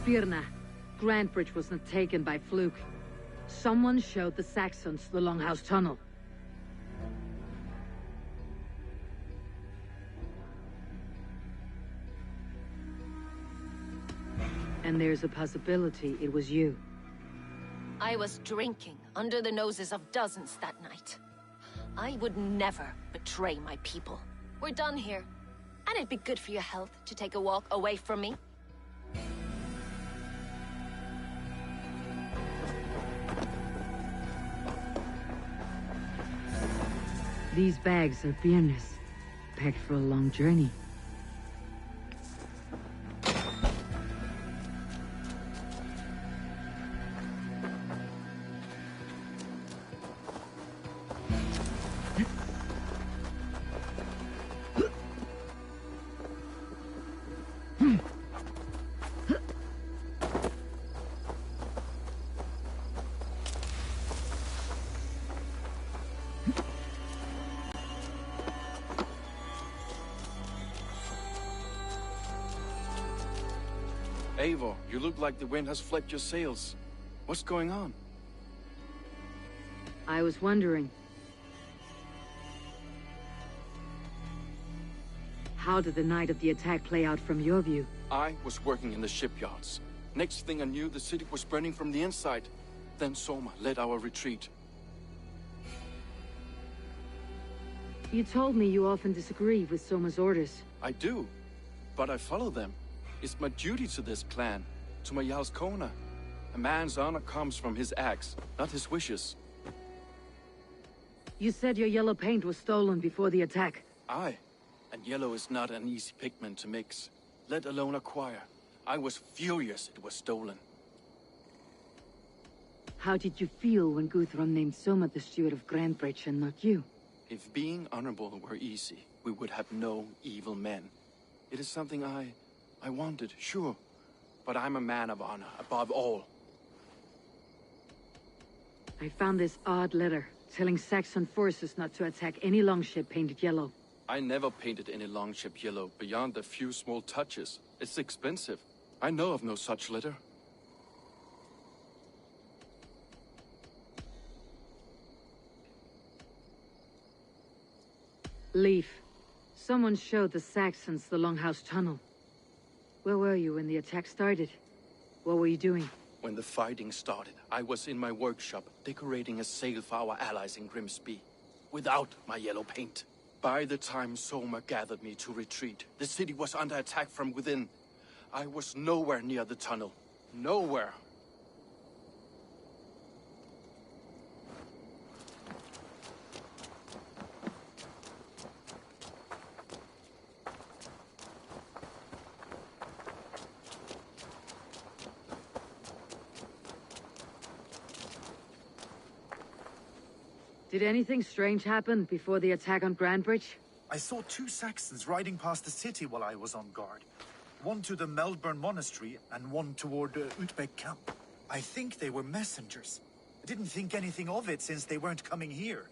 Firna. Grantbridge was not taken by fluke. Someone showed the Saxons the Longhouse Tunnel. And there's a possibility it was you. I was drinking under the noses of dozens that night. I would never betray my people. We're done here. And it'd be good for your health to take a walk away from me. These bags are Birnis, packed for a long journey. Eivor, you look like the wind has flecked your sails. What's going on? I was wondering. How did the night of the attack play out from your view? I was working in the shipyards. Next thing I knew, the city was burning from the inside. Then Soma led our retreat. You told me you often disagree with Soma's orders. I do, but I follow them. It's my duty to this clan, to my Jarl's Kona. A man's honor comes from his acts, not his wishes. You said your yellow paint was stolen before the attack. Aye, and yellow is not an easy pigment to mix, let alone acquire. I was furious it was stolen. How did you feel when Guthrum named Soma the steward of Grandbridge and not you? If being honorable were easy, we would have no evil men. It is something I wanted, sure. But I'm a man of honor, above all. I found this odd letter, telling Saxon forces not to attack any longship painted yellow. I never painted any longship yellow beyond a few small touches. It's expensive. I know of no such letter. Leaf. Someone showed the Saxons the Longhouse Tunnel. Where were you when the attack started? What were you doing? When the fighting started, I was in my workshop, decorating a sail for our allies in Grimsby, without my yellow paint. By the time Soma gathered me to retreat, the city was under attack from within. I was nowhere near the tunnel. Nowhere. Did anything strange happen before the attack on Grandbridge? I saw 2 Saxons riding past the city while I was on guard. One to the Melbourne Monastery and one toward Utbeck Camp. I think they were messengers. I didn't think anything of it since they weren't coming here.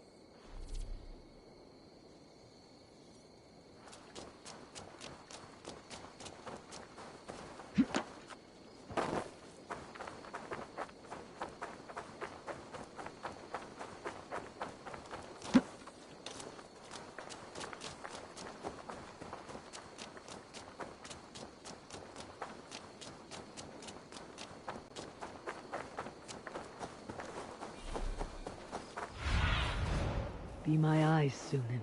Be my eyes, Sunan.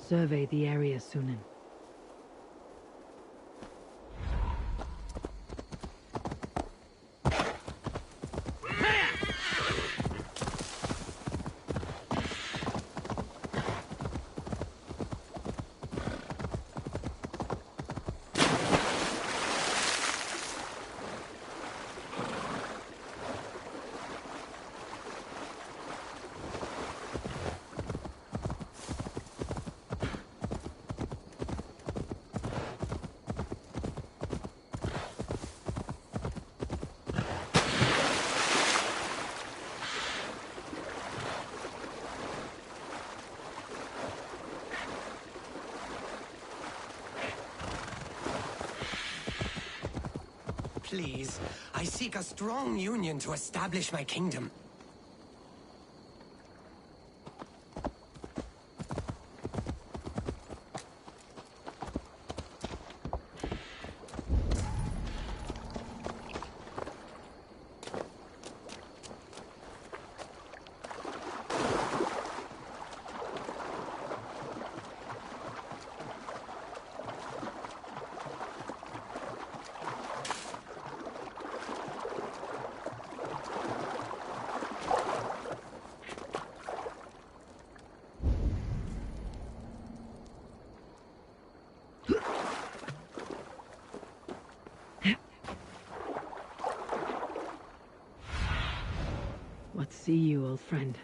Survey the area, Sunan. Please, I seek a strong union to establish my kingdom. What see you, old friend?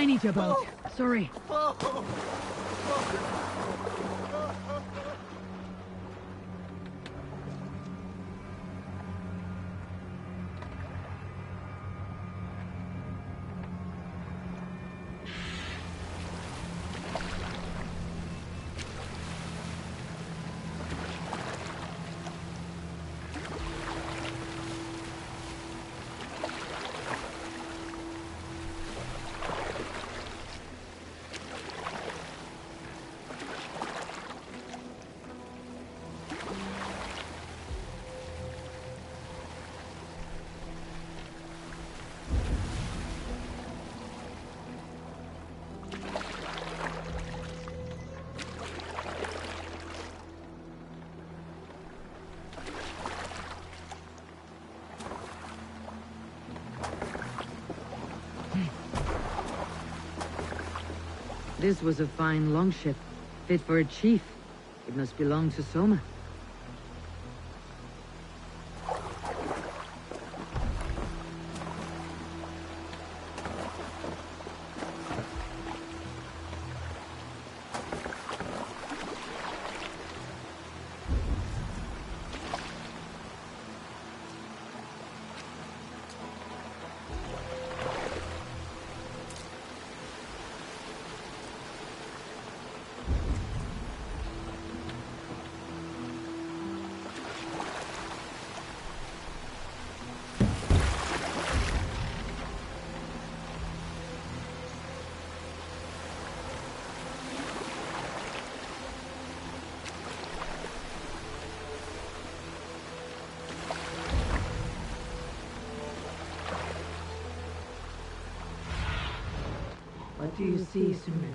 I need your boat. Sorry. This was a fine longship, fit for a chief. It must belong to Soma. What do you see, Sunan?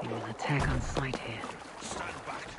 They will attack on sight here. Stand back.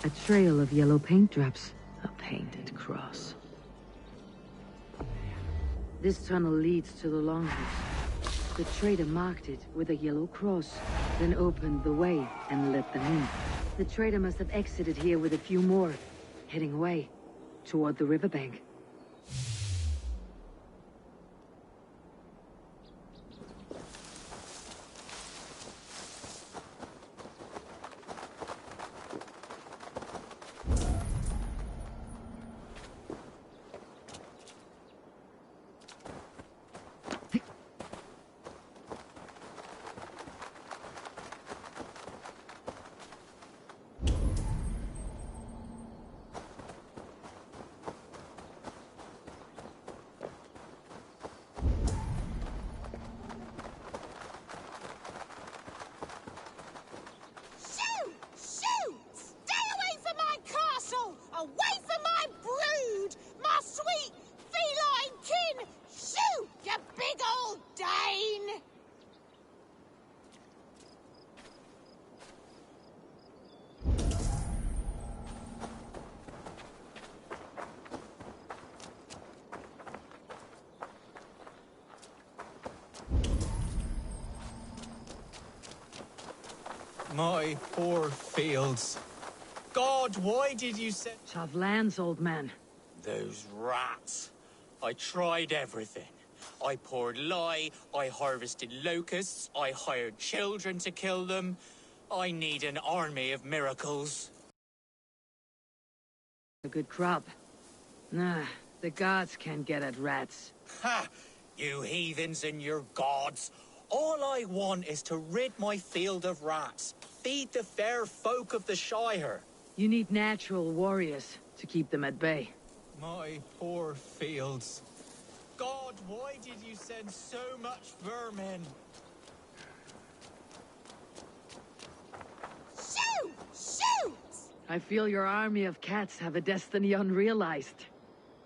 A trail of yellow paint drops. A painted cross. This tunnel leads to the longhouse. The trader marked it with a yellow cross, then opened the way and let them in. The trader must have exited here with a few more, heading away toward the riverbank. Away from my brood! My sweet feline kin! Shoot, you big old Dane! My poor fields. God, why did you send... Tough lands, old man. Those rats. I tried everything. I poured lye, I harvested locusts, I hired children to kill them. I need an army of miracles. A good crop. Nah, the gods can't get at rats. Ha! You heathens and your gods. All I want is to rid my field of rats. Feed the fair folk of the Shire. You need natural warriors to keep them at bay. My poor fields. God, why did you send so much vermin? Shoot! Shoot! I feel your army of cats have a destiny unrealized.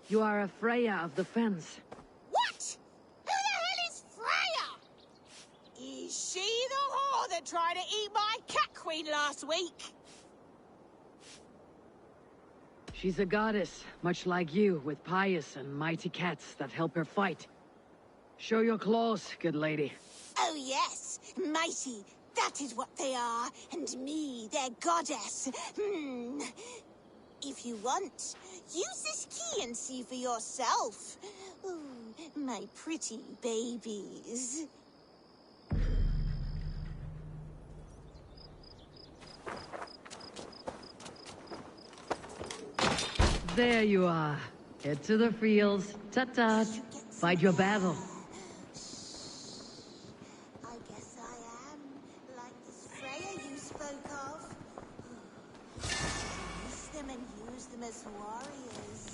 You are a Freya of the Fens. What? Who the hell is Freya? Is she the whore that tried to eat my cat queen last week? She's a goddess, much like you, with pious and mighty cats that help her fight. Show your claws, good lady. Oh yes, mighty. That is what they are, and me, their goddess. If you want, use this key and see for yourself. Ooh, my pretty babies. There you are. Head to the fields. Tut-tut. Fight your battle. I guess I am like this Freya you spoke of. Use them and use them as warriors.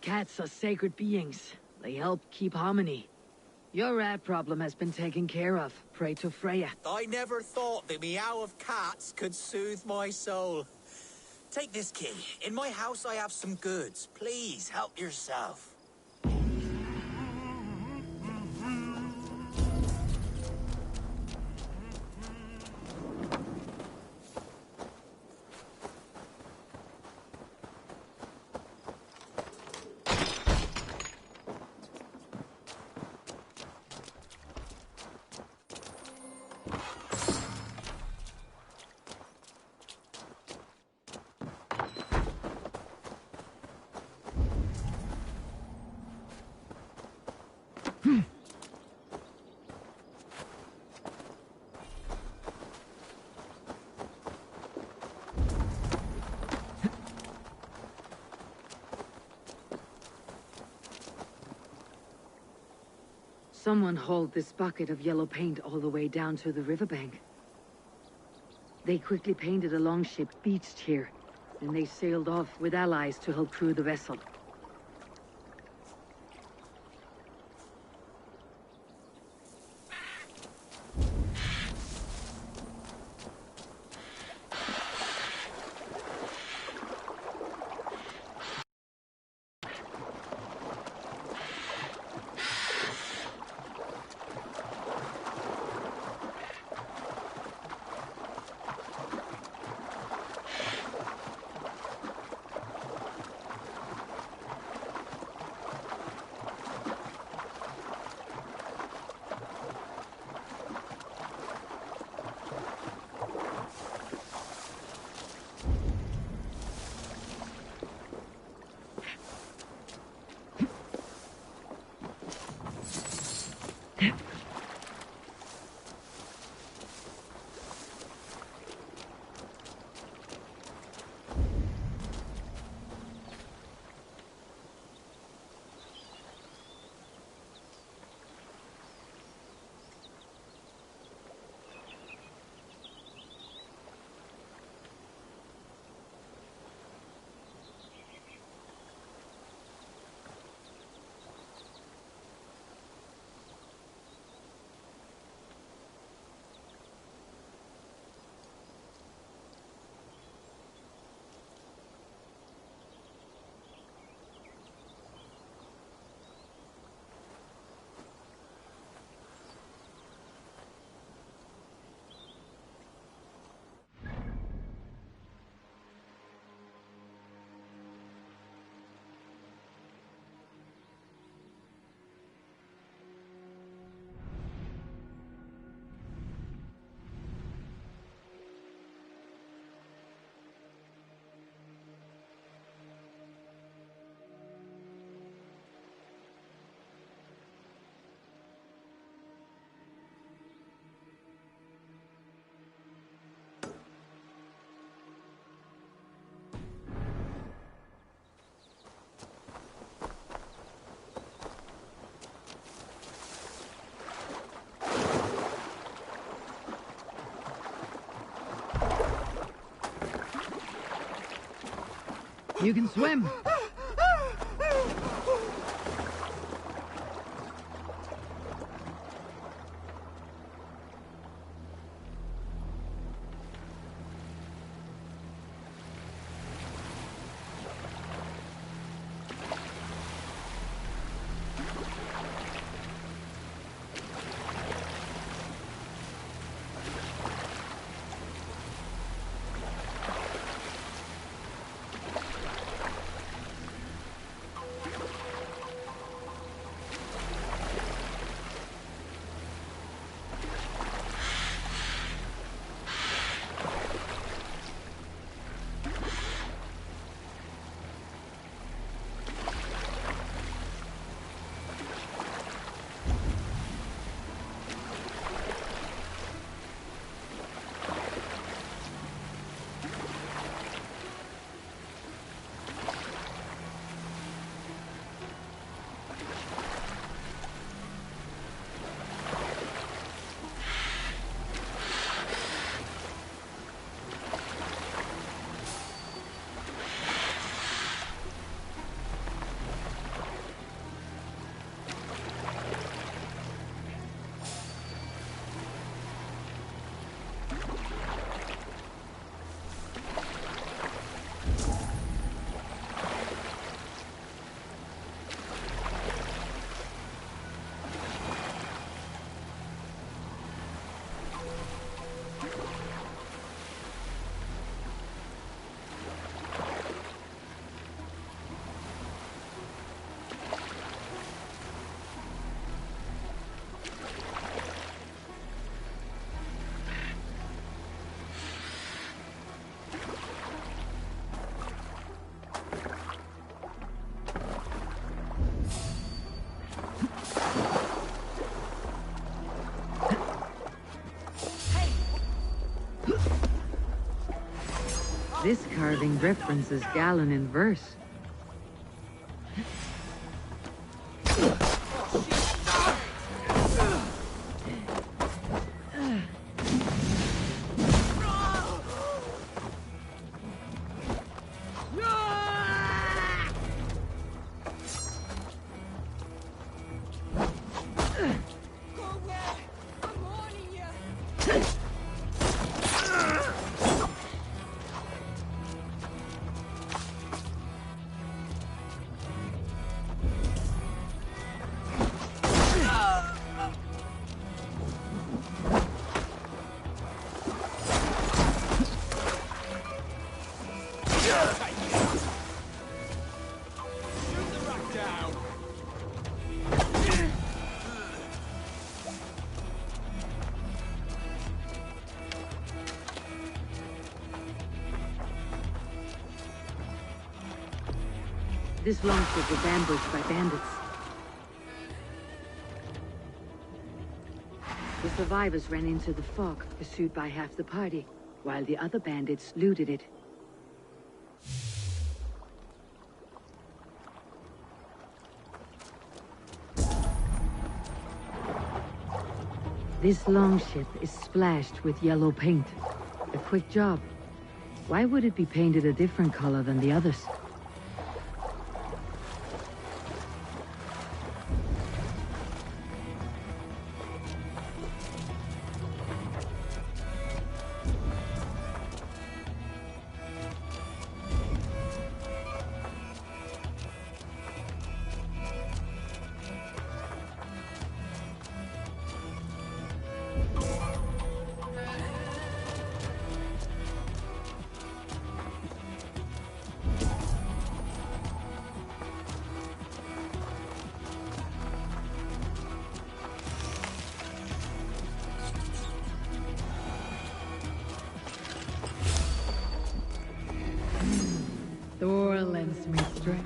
Cats are sacred beings. They help keep harmony. Your rat problem has been taken care of. Pray to Freya. I never thought the meow of cats could soothe my soul. Take this key. In my house I have some goods. Please, help yourself. Someone hauled this bucket of yellow paint all the way down to the riverbank. They quickly painted a longship beached here, and they sailed off with allies to help crew the vessel. You can swim. This carving references Galen in verse. This longship was ambushed by bandits. The survivors ran into the fog, pursued by half the party, while the other bandits looted it. This longship is splashed with yellow paint. A quick job. Why would it be painted a different color than the others? Thor lends me strength.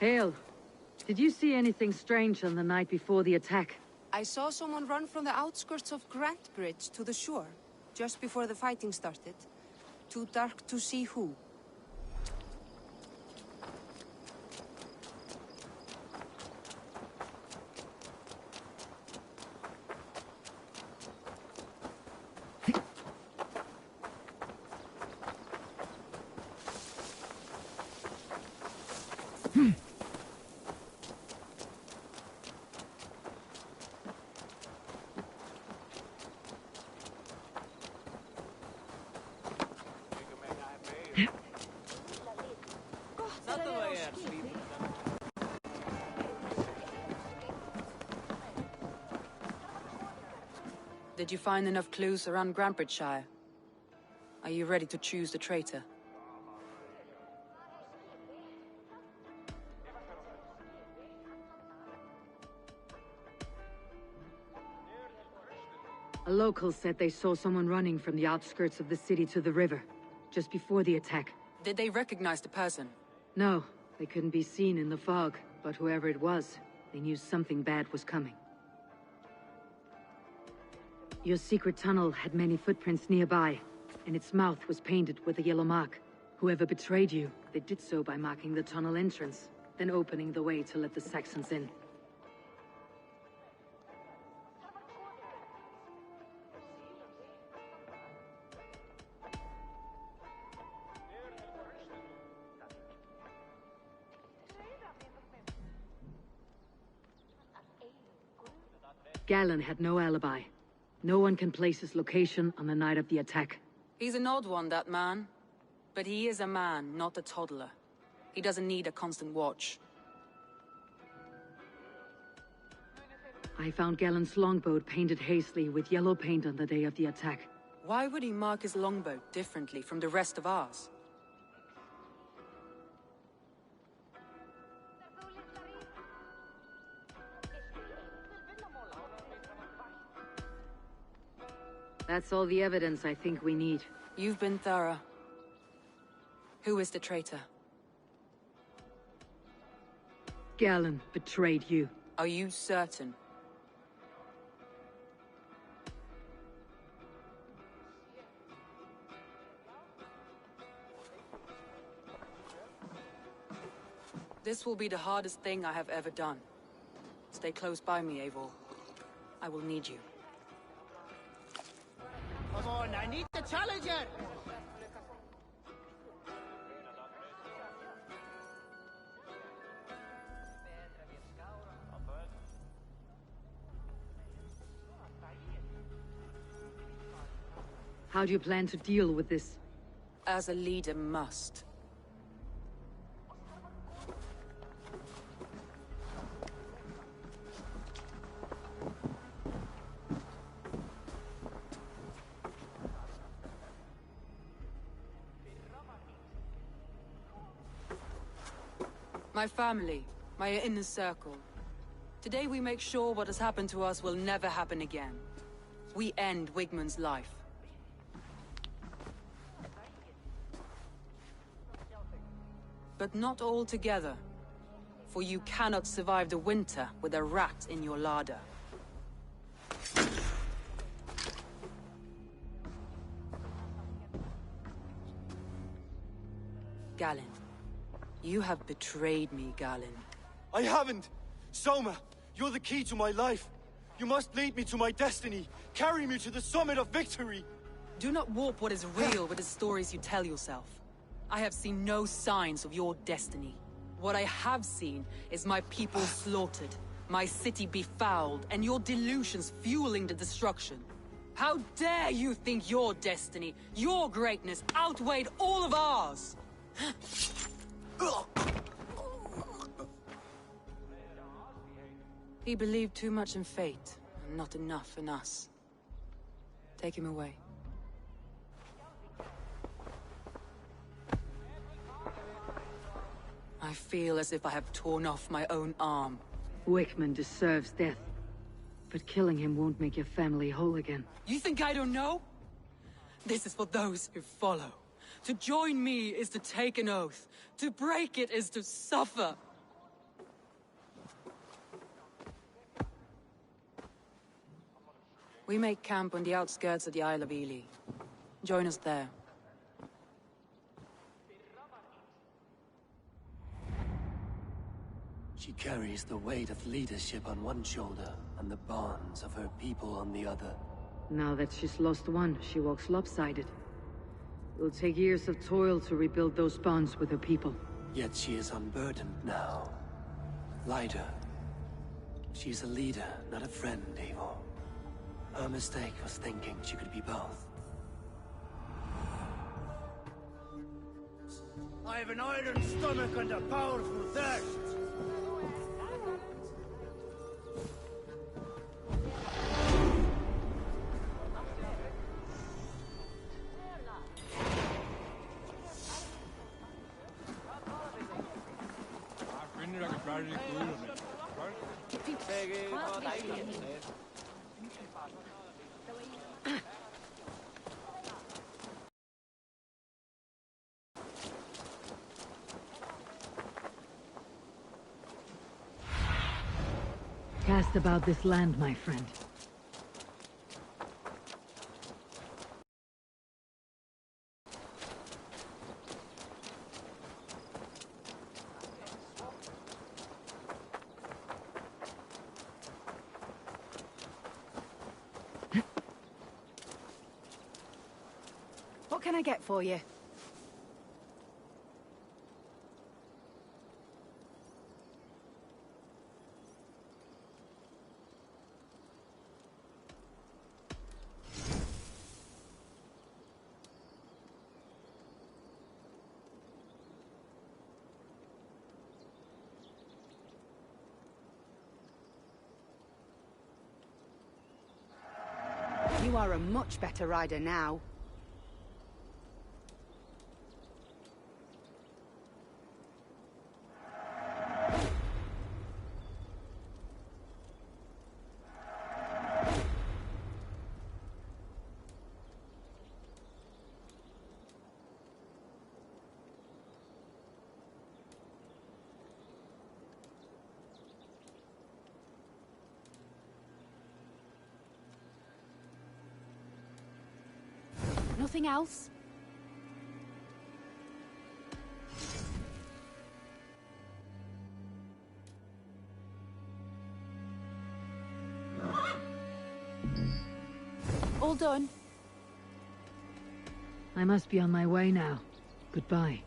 Hale, did you see anything strange on the night before the attack? I saw someone run from the outskirts of Grantbridge to the shore, just before the fighting started. Too dark to see who. Did you find enough clues around Grantbridgeshire? Are you ready to choose the traitor? A local said they saw someone running from the outskirts of the city to the river, just before the attack. Did they recognize the person? No, they couldn't be seen in the fog, but whoever it was, they knew something bad was coming. Your secret tunnel had many footprints nearby, and its mouth was painted with a yellow mark. Whoever betrayed you, they did so by marking the tunnel entrance, then opening the way to let the Saxons in. Galen had no alibi. No one can place his location on the night of the attack. He's an odd one, that man. But he is a man, not a toddler. He doesn't need a constant watch. I found Galen's longboat painted hastily with yellow paint on the day of the attack. Why would he mark his longboat differently from the rest of ours? That's all the evidence I think we need. You've been thorough. Who is the traitor? Galen betrayed you. Are you certain? This will be the hardest thing I have ever done. Stay close by me, Eivor. I will need you. Come on, I need the challenger! How do you plan to deal with this? As a leader must. My family, my inner circle. Today we make sure what has happened to us will never happen again. We end Wigmund's life. But not all together. For you cannot survive the winter with a rat in your larder. Galen. You have betrayed me, Galen. I haven't! Soma, you're the key to my life. You must lead me to my destiny. Carry me to the summit of victory. Do not warp what is real with the stories you tell yourself. I have seen no signs of your destiny. What I have seen is my people slaughtered, my city befouled, and your delusions fueling the destruction. How dare you think your destiny, your greatness, outweighed all of ours? He believed too much in fate, and not enough in us. Take him away. I feel as if I have torn off my own arm. Wickman deserves death. But killing him won't make your family whole again. You think I don't know? This is for those who follow. To join me is to take an oath. To break it is to suffer. We make camp on the outskirts of the Isle of Ely. Join us there. She carries the weight of leadership on one shoulder and the bonds of her people on the other. Now that she's lost one, she walks lopsided. It will take years of toil to rebuild those bonds with her people. Yet she is unburdened now. Lighter. She's a leader, not a friend, Eivor. Her mistake was thinking she could be both. I have an iron stomach and a powerful thirst. Cast about this land, my friend. What can I get for you? You are a much better rider now. Nothing else? All done. I must be on my way now. Goodbye.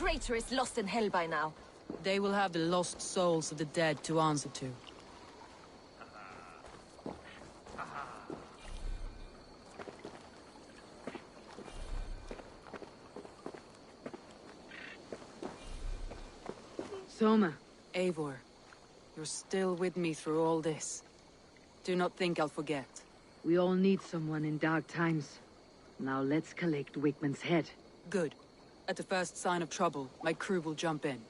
traitor is lost in hell by now. They will have the lost souls of the dead to answer to. Soma. Eivor, you're still with me through all this. Do not think I'll forget. We all need someone in dark times. Now let's collect Wickman's head. Good. At the first sign of trouble, my crew will jump in.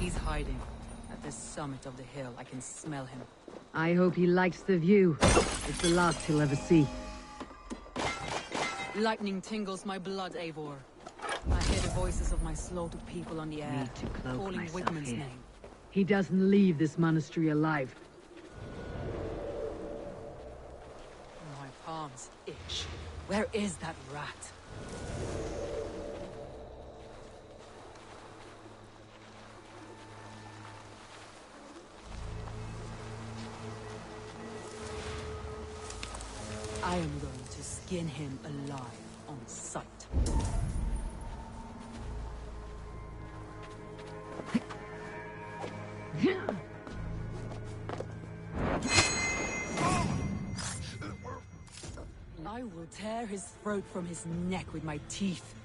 He's hiding. At the summit of the hill, I can smell him. I hope he likes the view. It's the last he'll ever see. Lightning tingles my blood, Eivor. I hear the voices of my slaughtered people on the air, Need to cloak calling myself Wigman's here. name. He doesn't leave this monastery alive. My palms itch. Where is that rat? I am going to skin him alive on sight. I will tear his throat from his neck with my teeth.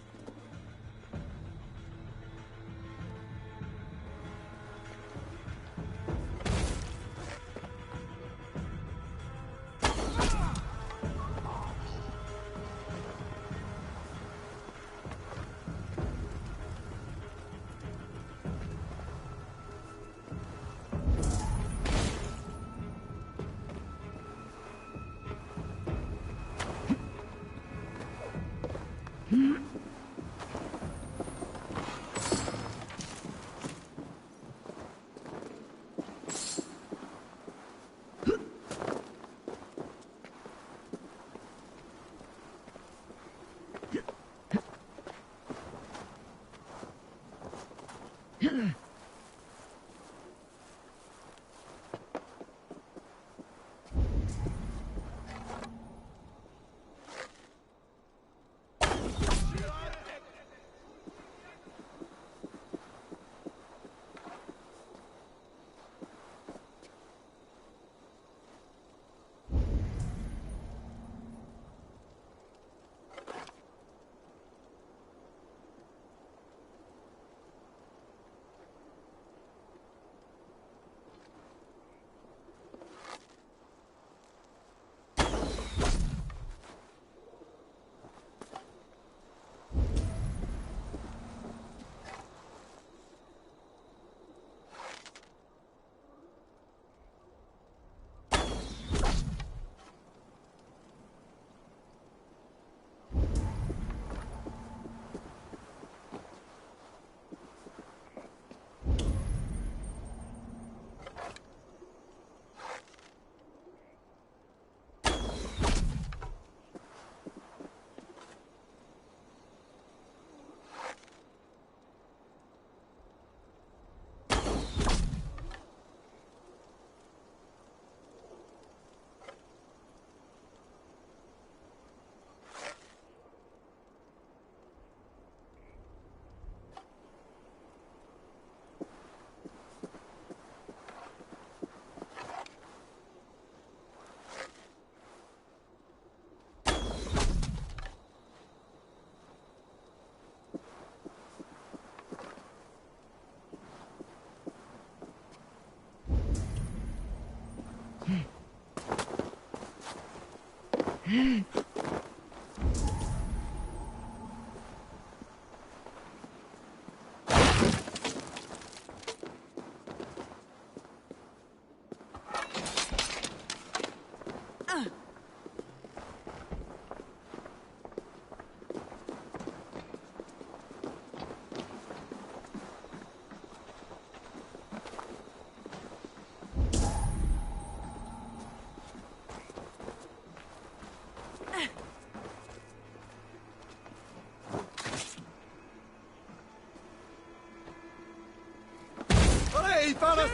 fellas!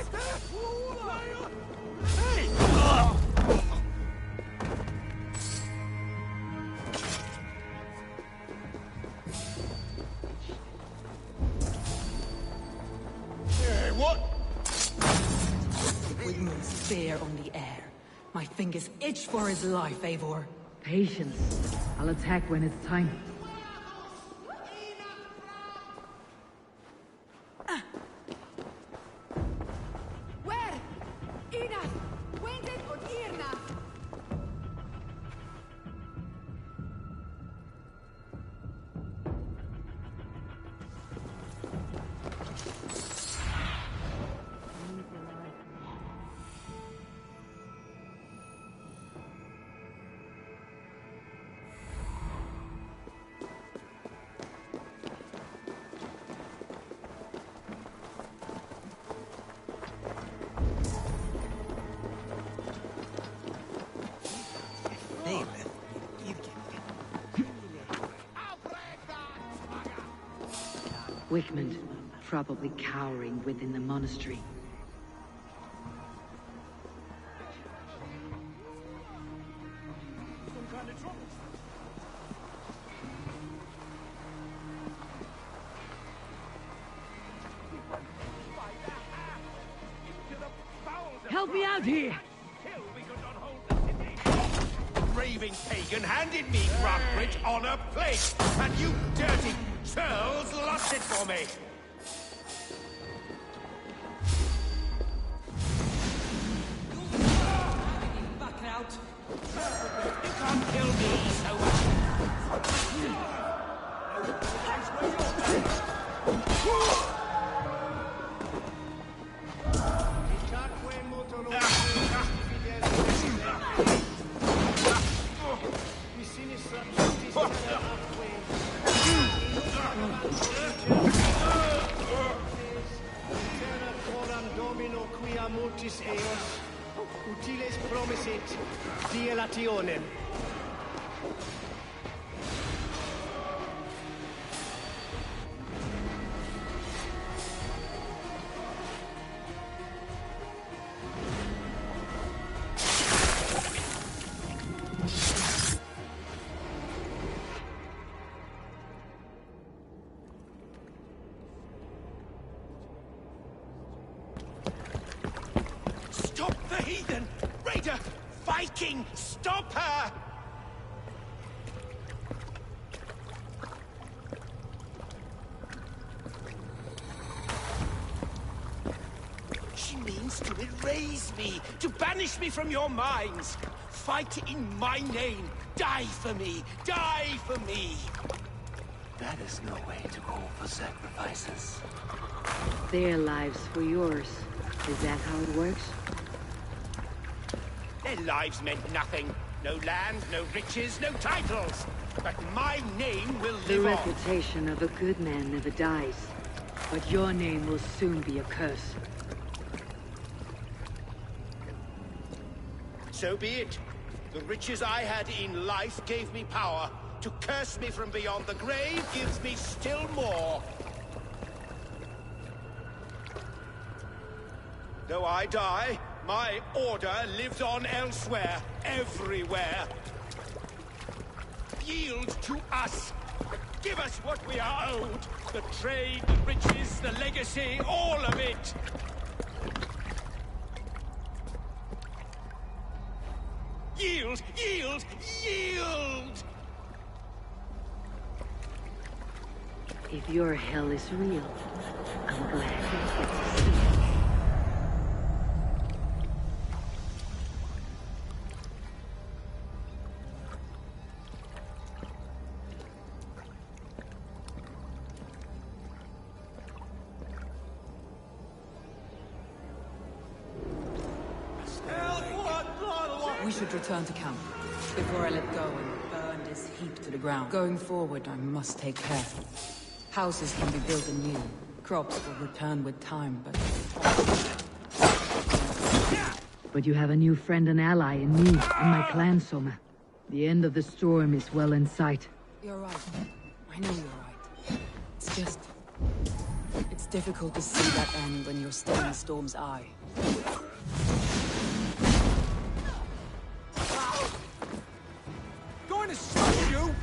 Hey! Hey, what? Wigman's spear on the air. My fingers itch for his life, Eivor. Patience. I'll attack when it's time. Where? Enough! Wendet und Irna! Wigmund, probably cowering within the monastery. Help me out here! Raving pagan handed me Grantbridge on a plate, and you dirty churls lost it for me! Back out! You can't kill me so Utiles promisit dilationem. Stop the heathen! Raider! Viking! Stop her! She means to erase me, to banish me from your minds. Fight in my name. Die for me. Die for me. That is no way to call for sacrifices. Their lives for yours. Is that how it works? Their lives meant nothing. No land, no riches, no titles. But my name will The live on. reputation of a good man never dies. But your name will soon be a curse. So be it. The riches I had in life gave me power. To curse me from beyond the grave gives me still more. Though I die, my order lives on elsewhere, everywhere. Yield to us. Give us what we are owed. The trade, the riches, the legacy, all of it. Yield! Yield! Yield! If your hell is real, I'm glad you get to see it. We should return to camp before I let go and burn this heap to the ground. Going forward, I must take care. Houses can be built anew. Crops will return with time, but... But you have a new friend and ally in me and my clan, Soma. The end of the storm is well in sight. You're right. I know you're right. It's just... It's It's difficult to see that end when you're still in the storm's eye. Going to stop you!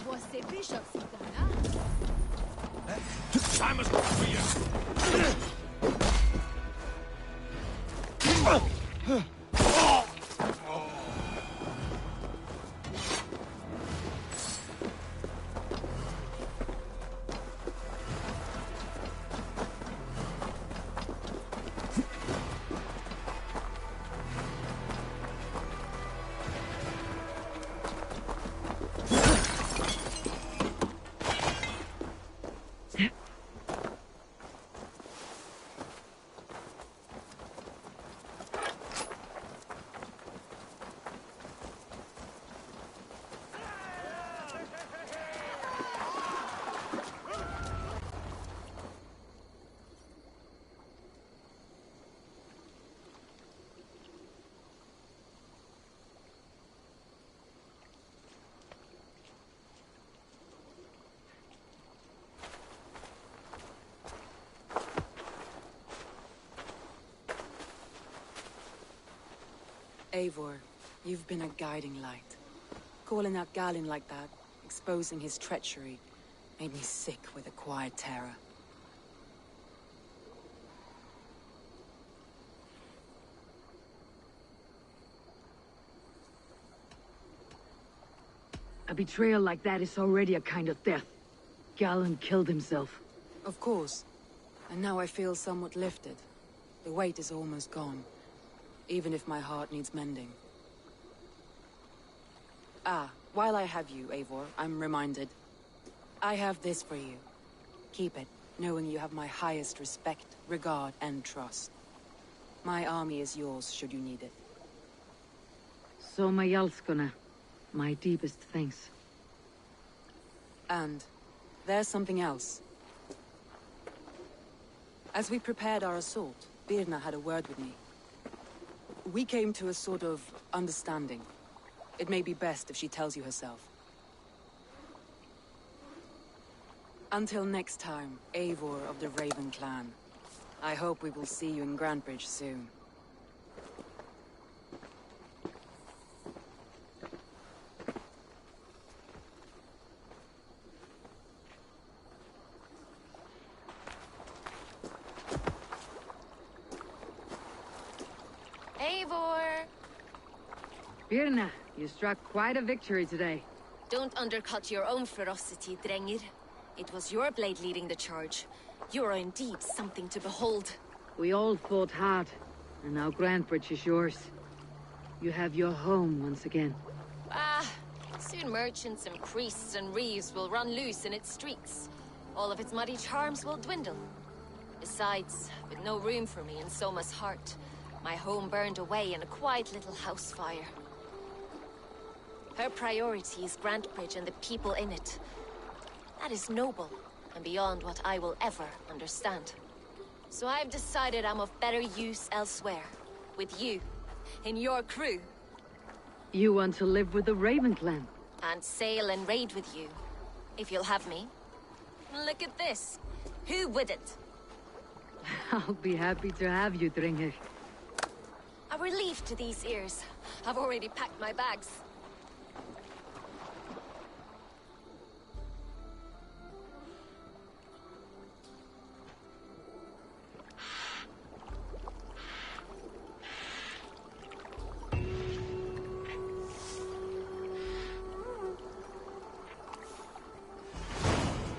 Você bishop Sitana? Time is not for you! Eivor, you've been a guiding light. Calling out Galin like that, exposing his treachery, made me sick with a quiet terror. A betrayal like that is already a kind of death. Galin killed himself. Of course. And now I feel somewhat lifted. The weight is almost gone. Even if my heart needs mending. Ah, while I have you, Eivor, I'm reminded. I have this for you. Keep it, knowing you have my highest respect, regard, and trust. My army is yours, should you need it. So my Jalskona, my deepest thanks. And there's something else. As we prepared our assault, Birna had a word with me. We came to a sort of understanding. It may be best if she tells you herself. Until next time, Eivor of the Raven Clan. I hope we will see you in Grantebridge soon. Eivor! Birna, you struck quite a victory today. Don't undercut your own ferocity, Drengir. It was your blade leading the charge. You are indeed something to behold. We all fought hard, and now Grantebridge is yours. You have your home once again. Ah, soon merchants and priests and reeves will run loose in its streets. All of its muddy charms will dwindle. Besides, with no room for me in Soma's heart, my home burned away in a quiet little house fire. Her priority is Grantebridge and the people in it. That is noble, and beyond what I will ever understand. So I've decided I'm of better use elsewhere. With you, in your crew. You want to live with the Raven Clan? And sail and raid with you, if you'll have me. Look at this. Who wouldn't? I'll be happy to have you, Dringr. A relief to these ears. I've already packed my bags.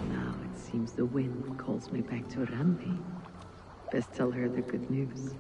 Now it seems the wind calls me back to Randi. Best tell her the good news.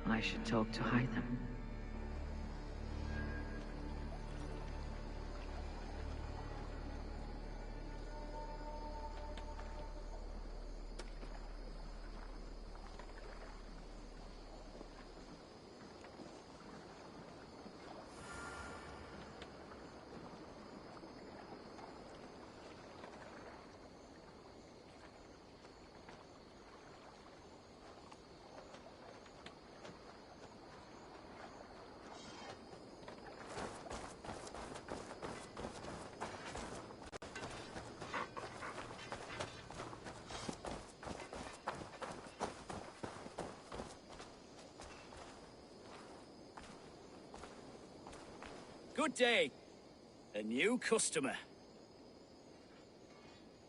I should talk to Hytham. Good day. A new customer.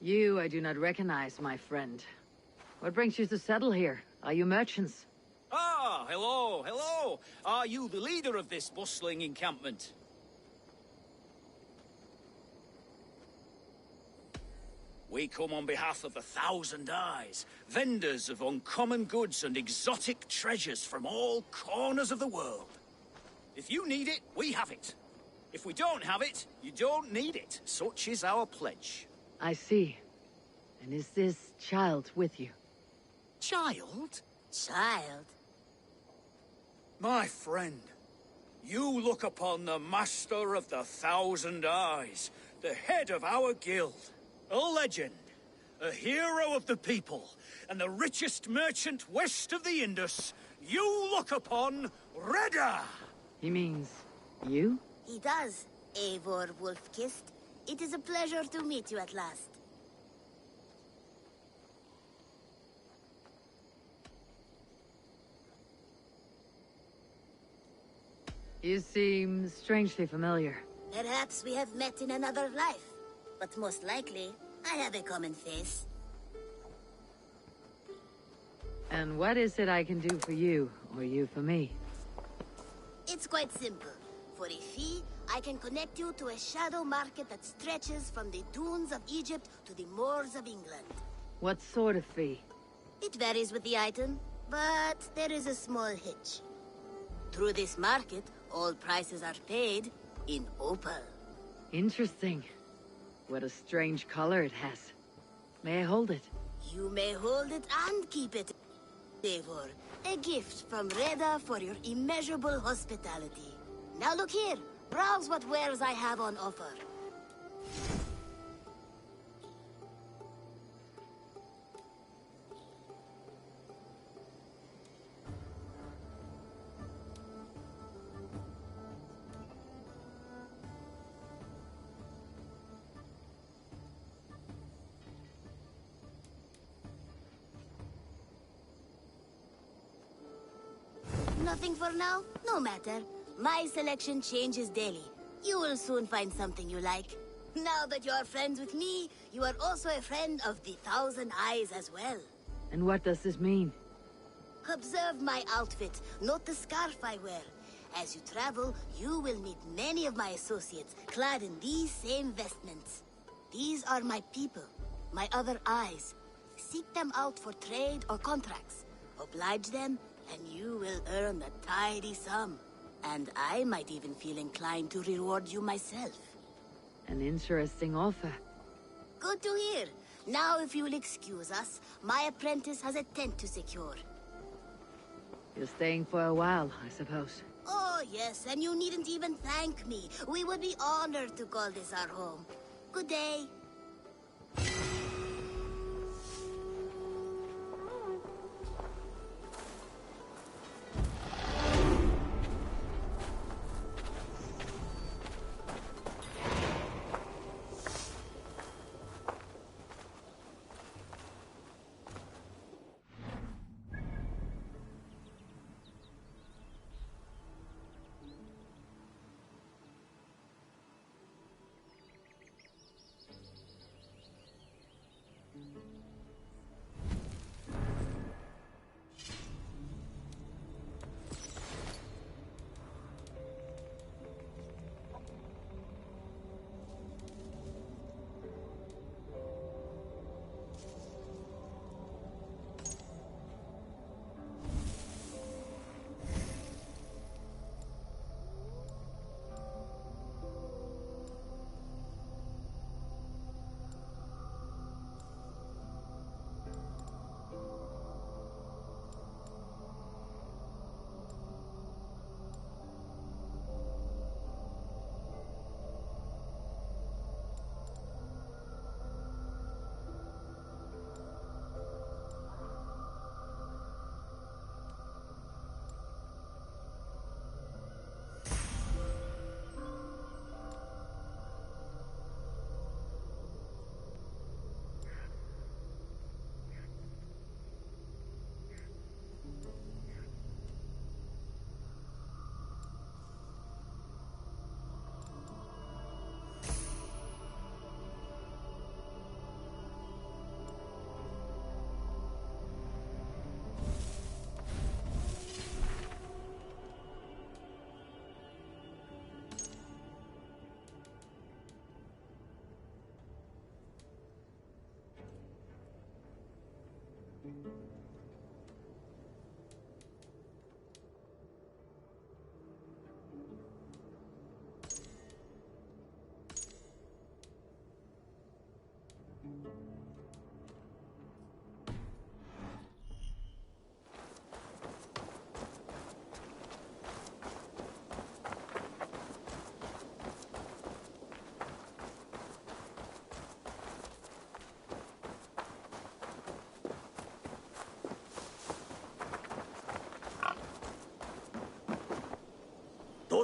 You I do not recognize, my friend. What brings you to settle here? Are you merchants? Ah, hello, hello. Are you the leader of this bustling encampment? We come on behalf of the Thousand Eyes, vendors of uncommon goods and exotic treasures from all corners of the world. If you need it, we have it. If we don't have it, you don't need it. Such is our pledge. I see. And is this child with you? Child? Child? My friend, you look upon the Master of the Thousand Eyes, the head of our guild, a legend, a hero of the people, and the richest merchant west of the Indus. You look upon Redda! He means you? He does, Eivor Wolf-Kissed. It is a pleasure to meet you at last. You seem strangely familiar. Perhaps we have met in another life. But most likely, I have a common face. And what is it I can do for you, or you for me? It's quite simple. For a fee, I can connect you to a shadow market that stretches from the dunes of Egypt to the moors of England. What sort of fee? It varies with the item, but there is a small hitch. Through this market, all prices are paid in opal. Interesting. What a strange color it has. May I hold it? You may hold it and keep it, Eivor. A gift from Redda for your immeasurable hospitality. Now look here. Browse what wares I have on offer. Nothing for now? No matter. My selection changes daily. You will soon find something you like. Now that you are friends with me, you are also a friend of the Thousand Eyes as well. And what does this mean? Observe my outfit, note the scarf I wear. As you travel, you will meet many of my associates, clad in these same vestments. These are my people, my other eyes. Seek them out for trade or contracts. Oblige them, and you will earn a tidy sum. And I might even feel inclined to reward you myself. An interesting offer. Good to hear. Now, if you will excuse us, my apprentice has a tent to secure. You're staying for a while, I suppose. Oh, yes, and you needn't even thank me. We would be honored to call this our home. Good day.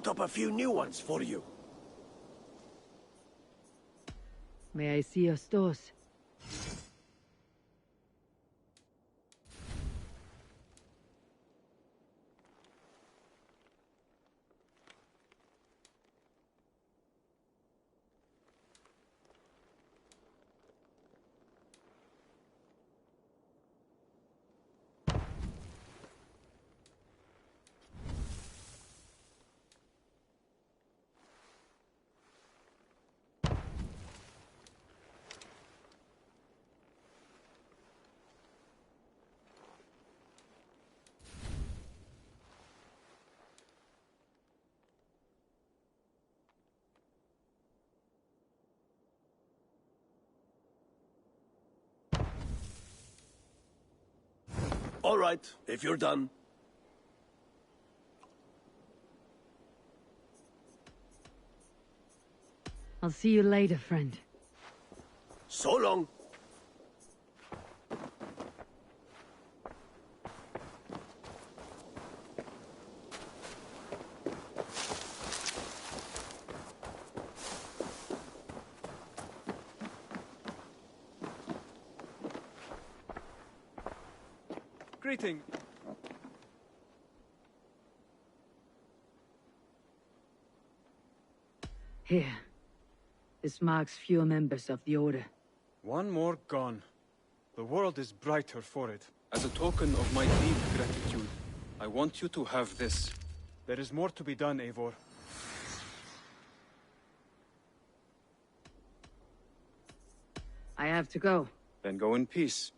cooked up a few new ones for you. May I see your stores? All right, if you're done. I'll see you later, friend. So long. Greeting. Here. This marks fewer members of the Order. One more gone. The world is brighter for it. As a token of my deep gratitude, I want you to have this. There is more to be done, Eivor. I have to go. Then go in peace.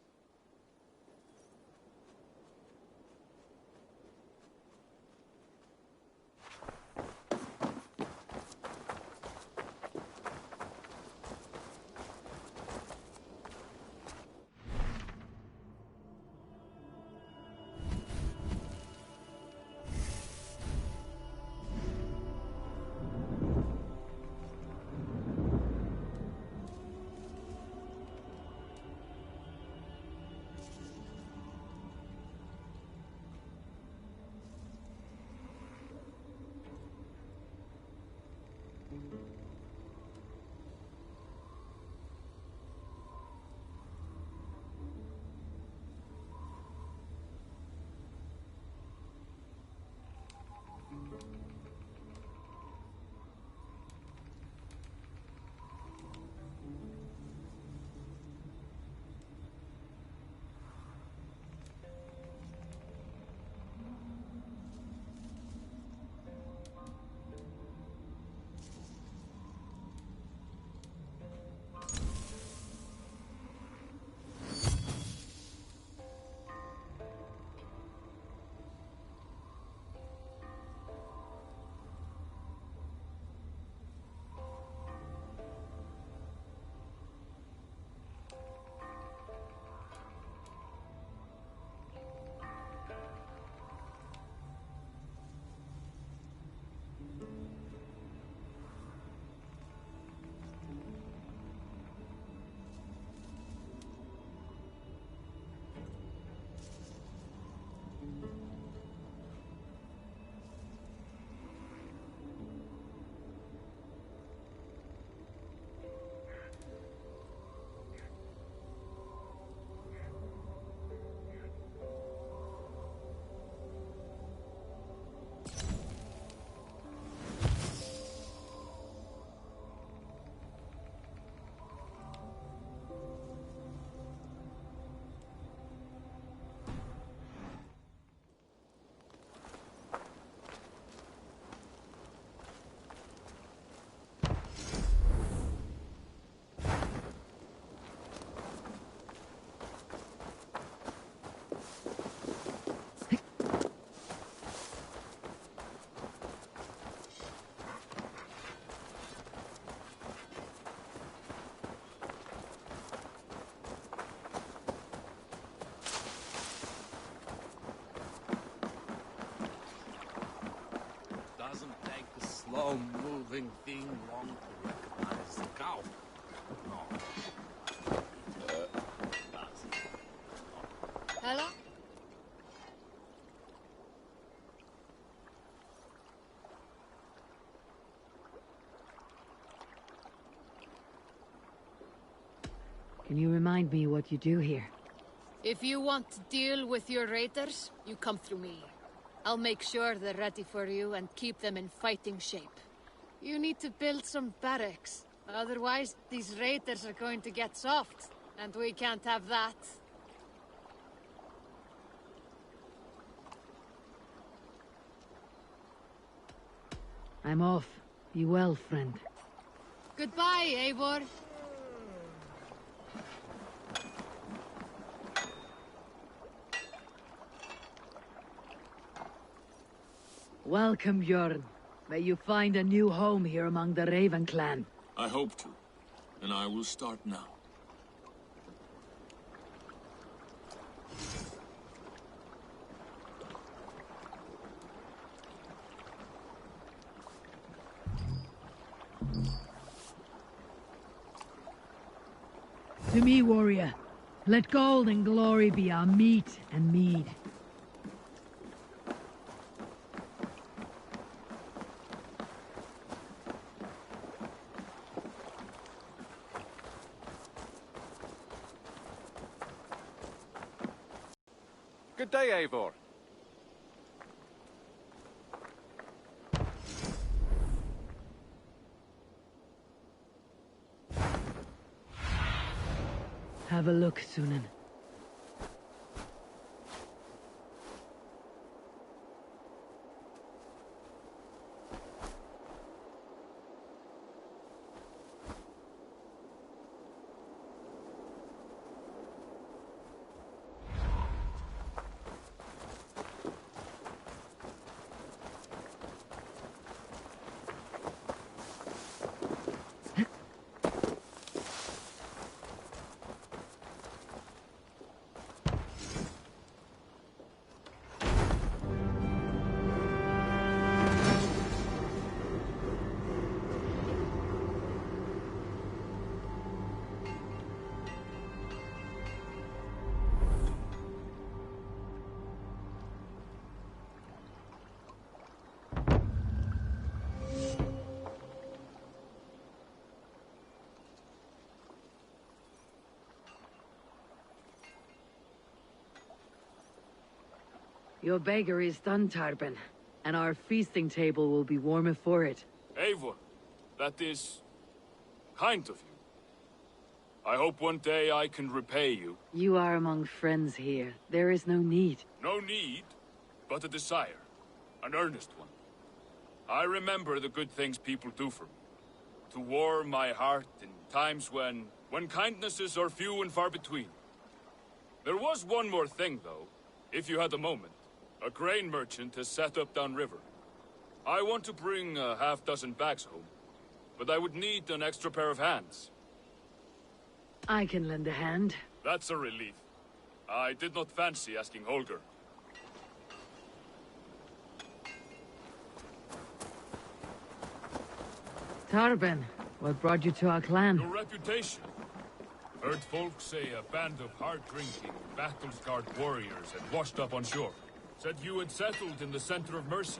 Doesn't take a slow-moving thing long to recognize the cow. No. Hello? Can you remind me what you do here? If you want to deal with your raiders, you come through me. I'll make sure they're ready for you and keep them in fighting shape. You need to build some barracks. Otherwise, these raiders are going to get soft. And we can't have that. I'm off. Be well, friend. Goodbye, Eivor. Welcome, Bjorn. May you find a new home here among the Raven clan. I hope to. And I will start now. To me, warrior. Let gold and glory be our meat and mead. Good day, Eivor. Have a look, Sunan. Your beggar is done, Tarben, and our feasting table will be warmer for it. Eivor, that is kind of you. I hope one day I can repay you. You are among friends here. There is no need. No need, but a desire. An earnest one. I remember the good things people do for me. To warm my heart in times when kindnesses are few and far between. There was one more thing, though, if you had a moment. A grain merchant has set up downriver. I want to bring a half-dozen bags home, but I would need an extra pair of hands. I can lend a hand. That's a relief. I did not fancy asking Holger. Tarben, what brought you to our clan? Your reputation. Heard folks say a band of hard-drinking, battle-scarred warriors had washed up on shore. Said you had settled in the center of Mercia,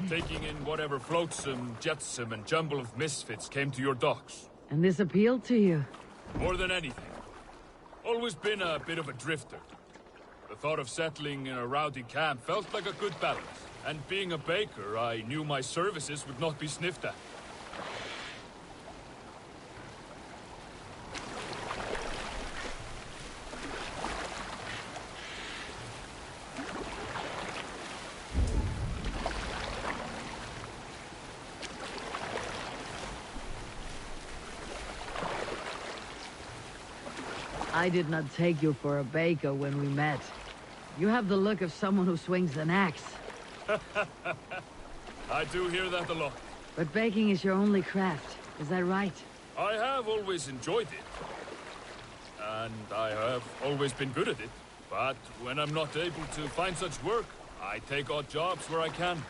taking in whatever flotsam, jetsam, and jumble of misfits came to your docks. And this appealed to you? More than anything. Always been a bit of a drifter. The thought of settling in a rowdy camp felt like a good balance. And being a baker, I knew my services would not be sniffed at. I did not take you for a baker when we met. You have the look of someone who swings an axe. I do hear that a lot. But baking is your only craft, is that right? I have always enjoyed it. And I have always been good at it. But when I'm not able to find such work, I take odd jobs where I can.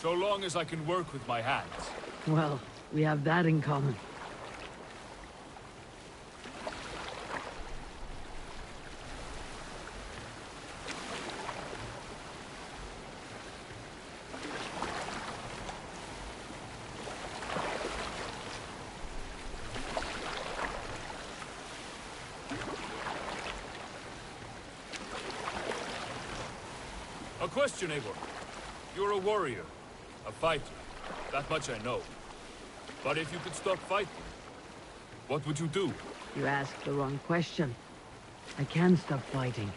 So long as I can work with my hands. Well, we have that in common. question, Eivor. You're a warrior, a fighter. That much I know. But if you could stop fighting, what would you do? You asked the wrong question. I can stop fighting.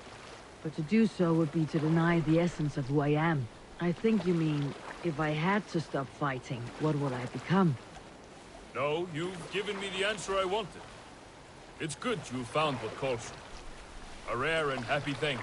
But to do so would be to deny the essence of who I am. I think you mean, if I had to stop fighting, what would I become? No, you've given me the answer I wanted. It's good you found what calls you. A rare and happy thing.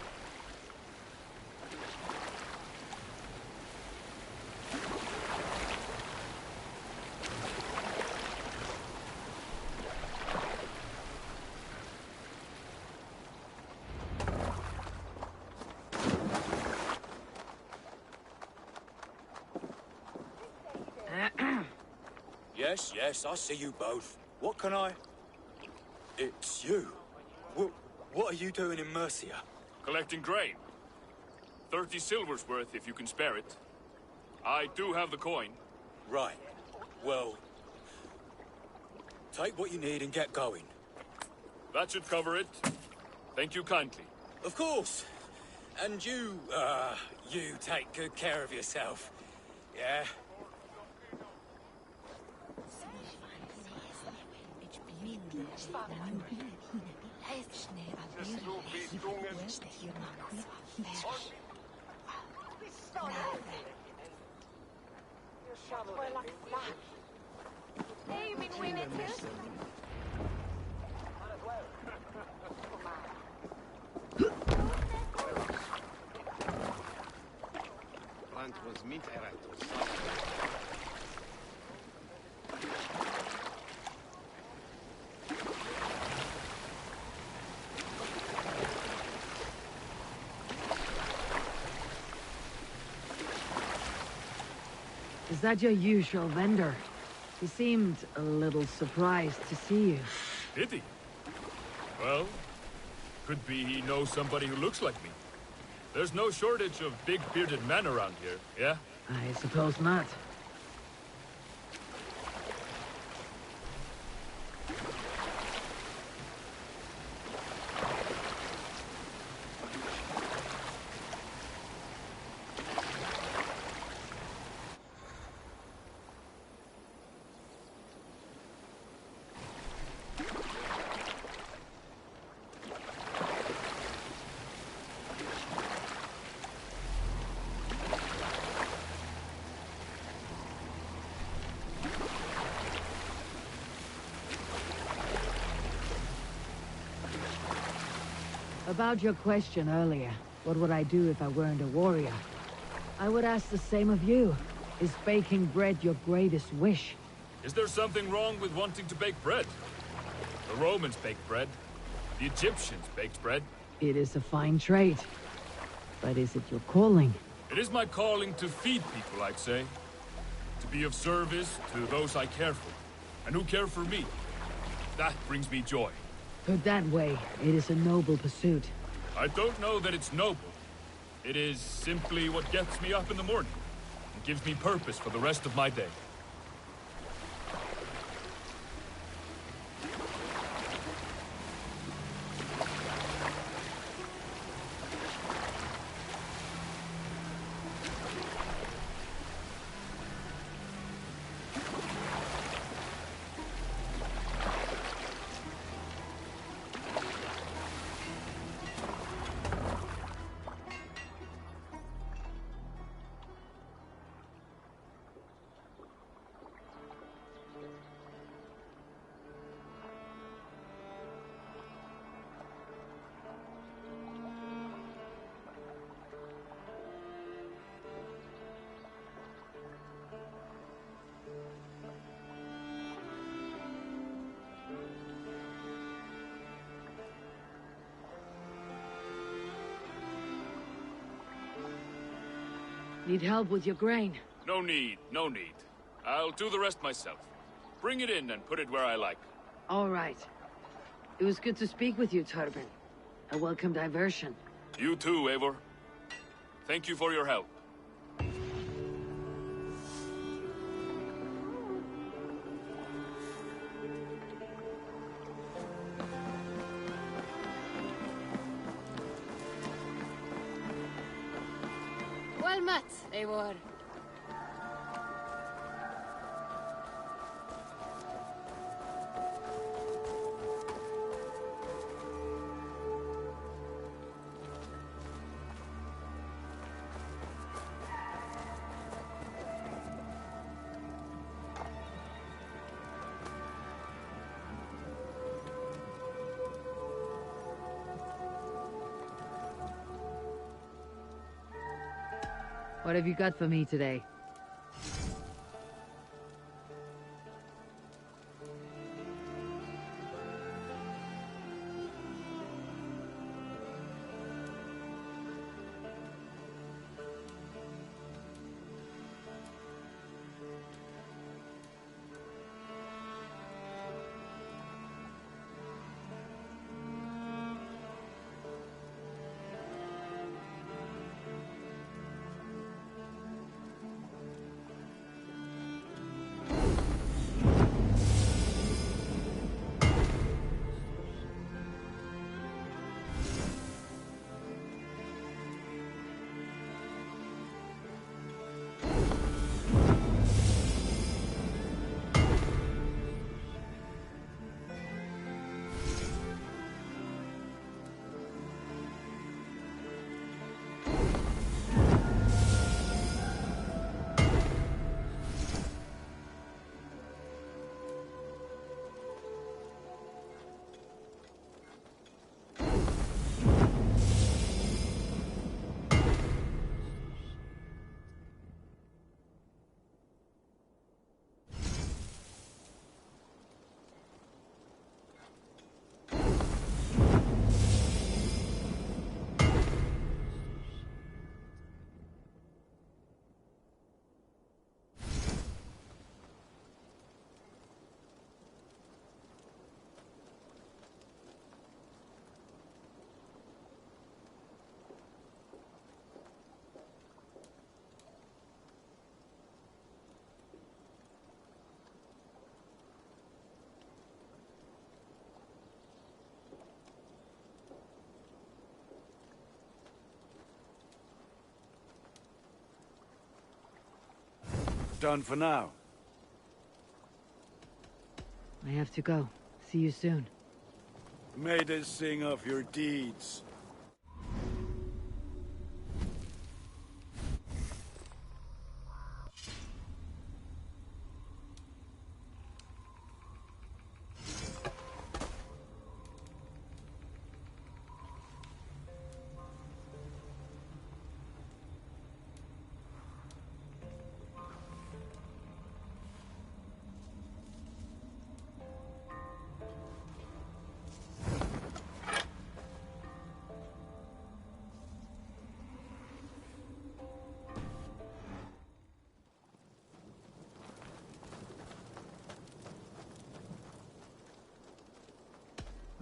Yes, I see you both. What can I... It's you. What are you doing in Mercia? Collecting grain. 30 silver's worth if you can spare it. I do have the coin. Right. Well... take what you need and get going. That should cover it. Thank you kindly. Of course. And you take good care of yourself. Yeah? Is that your usual vendor? He seemed a little surprised to see you. Did he? Well, could be he knows somebody who looks like me. There's no shortage of big bearded men around here, yeah? I suppose not. About your question earlier, what would I do if I weren't a warrior? I would ask the same of you. Is baking bread your greatest wish? Is there something wrong with wanting to bake bread? The Romans baked bread. The Egyptians baked bread. It is a fine trade. But is it your calling? It is my calling to feed people, I'd say. To be of service to those I care for, and who care for me. That brings me joy. Put that way, it is a noble pursuit. I don't know that it's noble. It is simply what gets me up in the morning, and gives me purpose for the rest of my day. Need help with your grain? No need, no need. I'll do the rest myself. Bring it in and put it where I like. All right. It was good to speak with you, Torben. A welcome diversion. You too, Eivor. Thank you for your help. never met, Eivor. What have you got for me today? Done for now. I have to go. See you soon. May they sing of your deeds.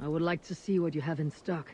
I would like to see what you have in stock.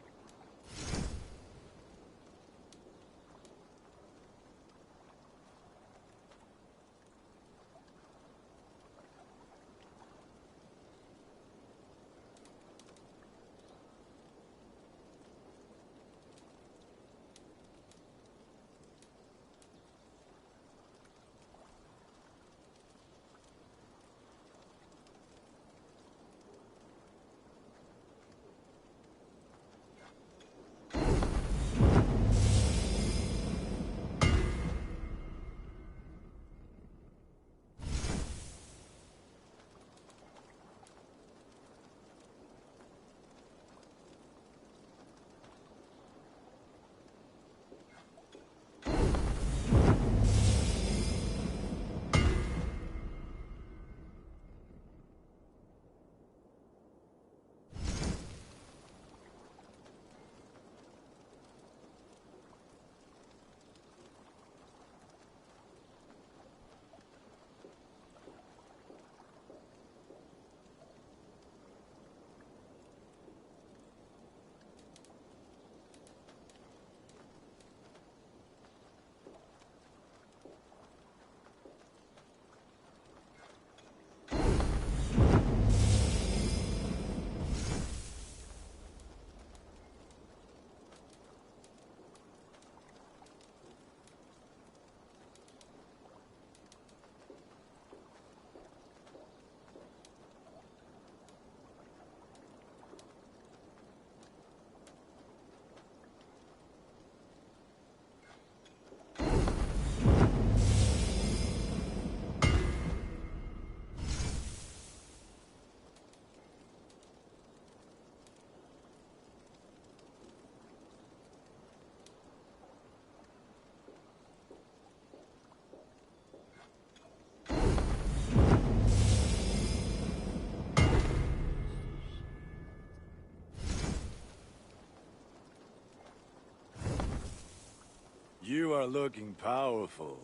are looking powerful.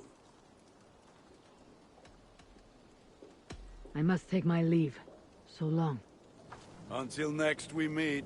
I must take my leave. So long. Until next we meet.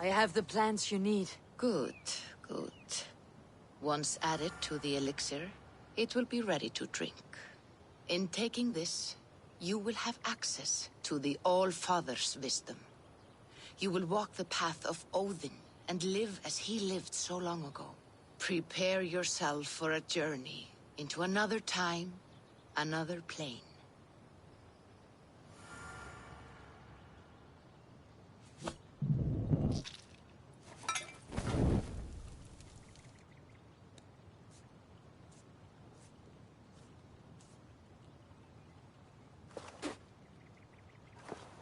I have the plants you need. Good, good. Once added to the elixir, it will be ready to drink. In taking this, you will have access to the All-Father's wisdom. You will walk the path of Odin and live as he lived so long ago. Prepare yourself for a journey into another time Another plane.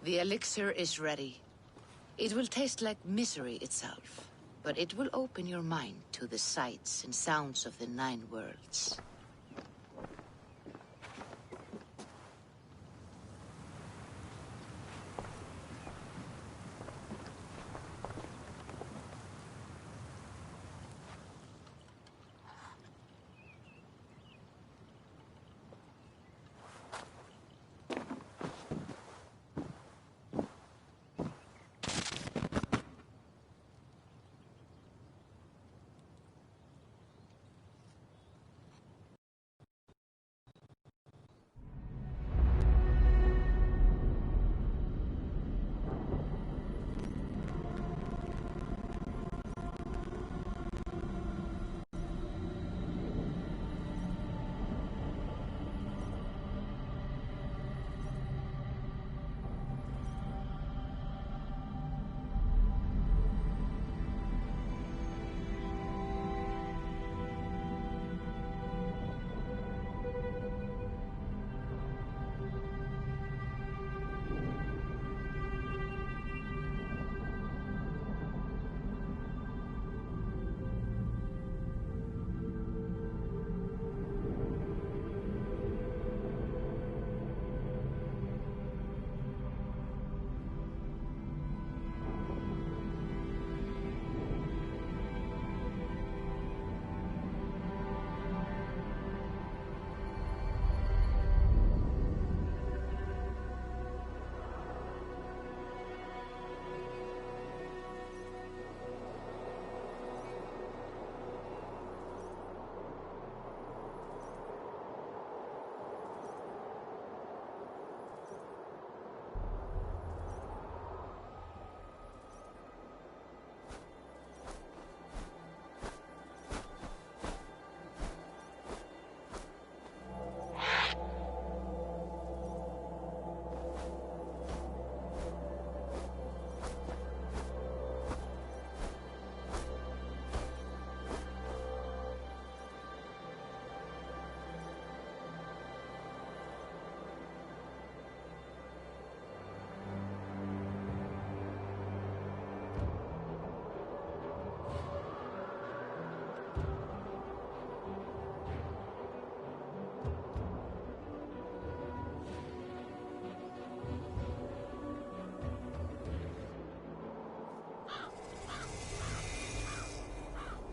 The elixir is ready. It will taste like misery itself, but it will open your mind to the sights and sounds of the 9 worlds.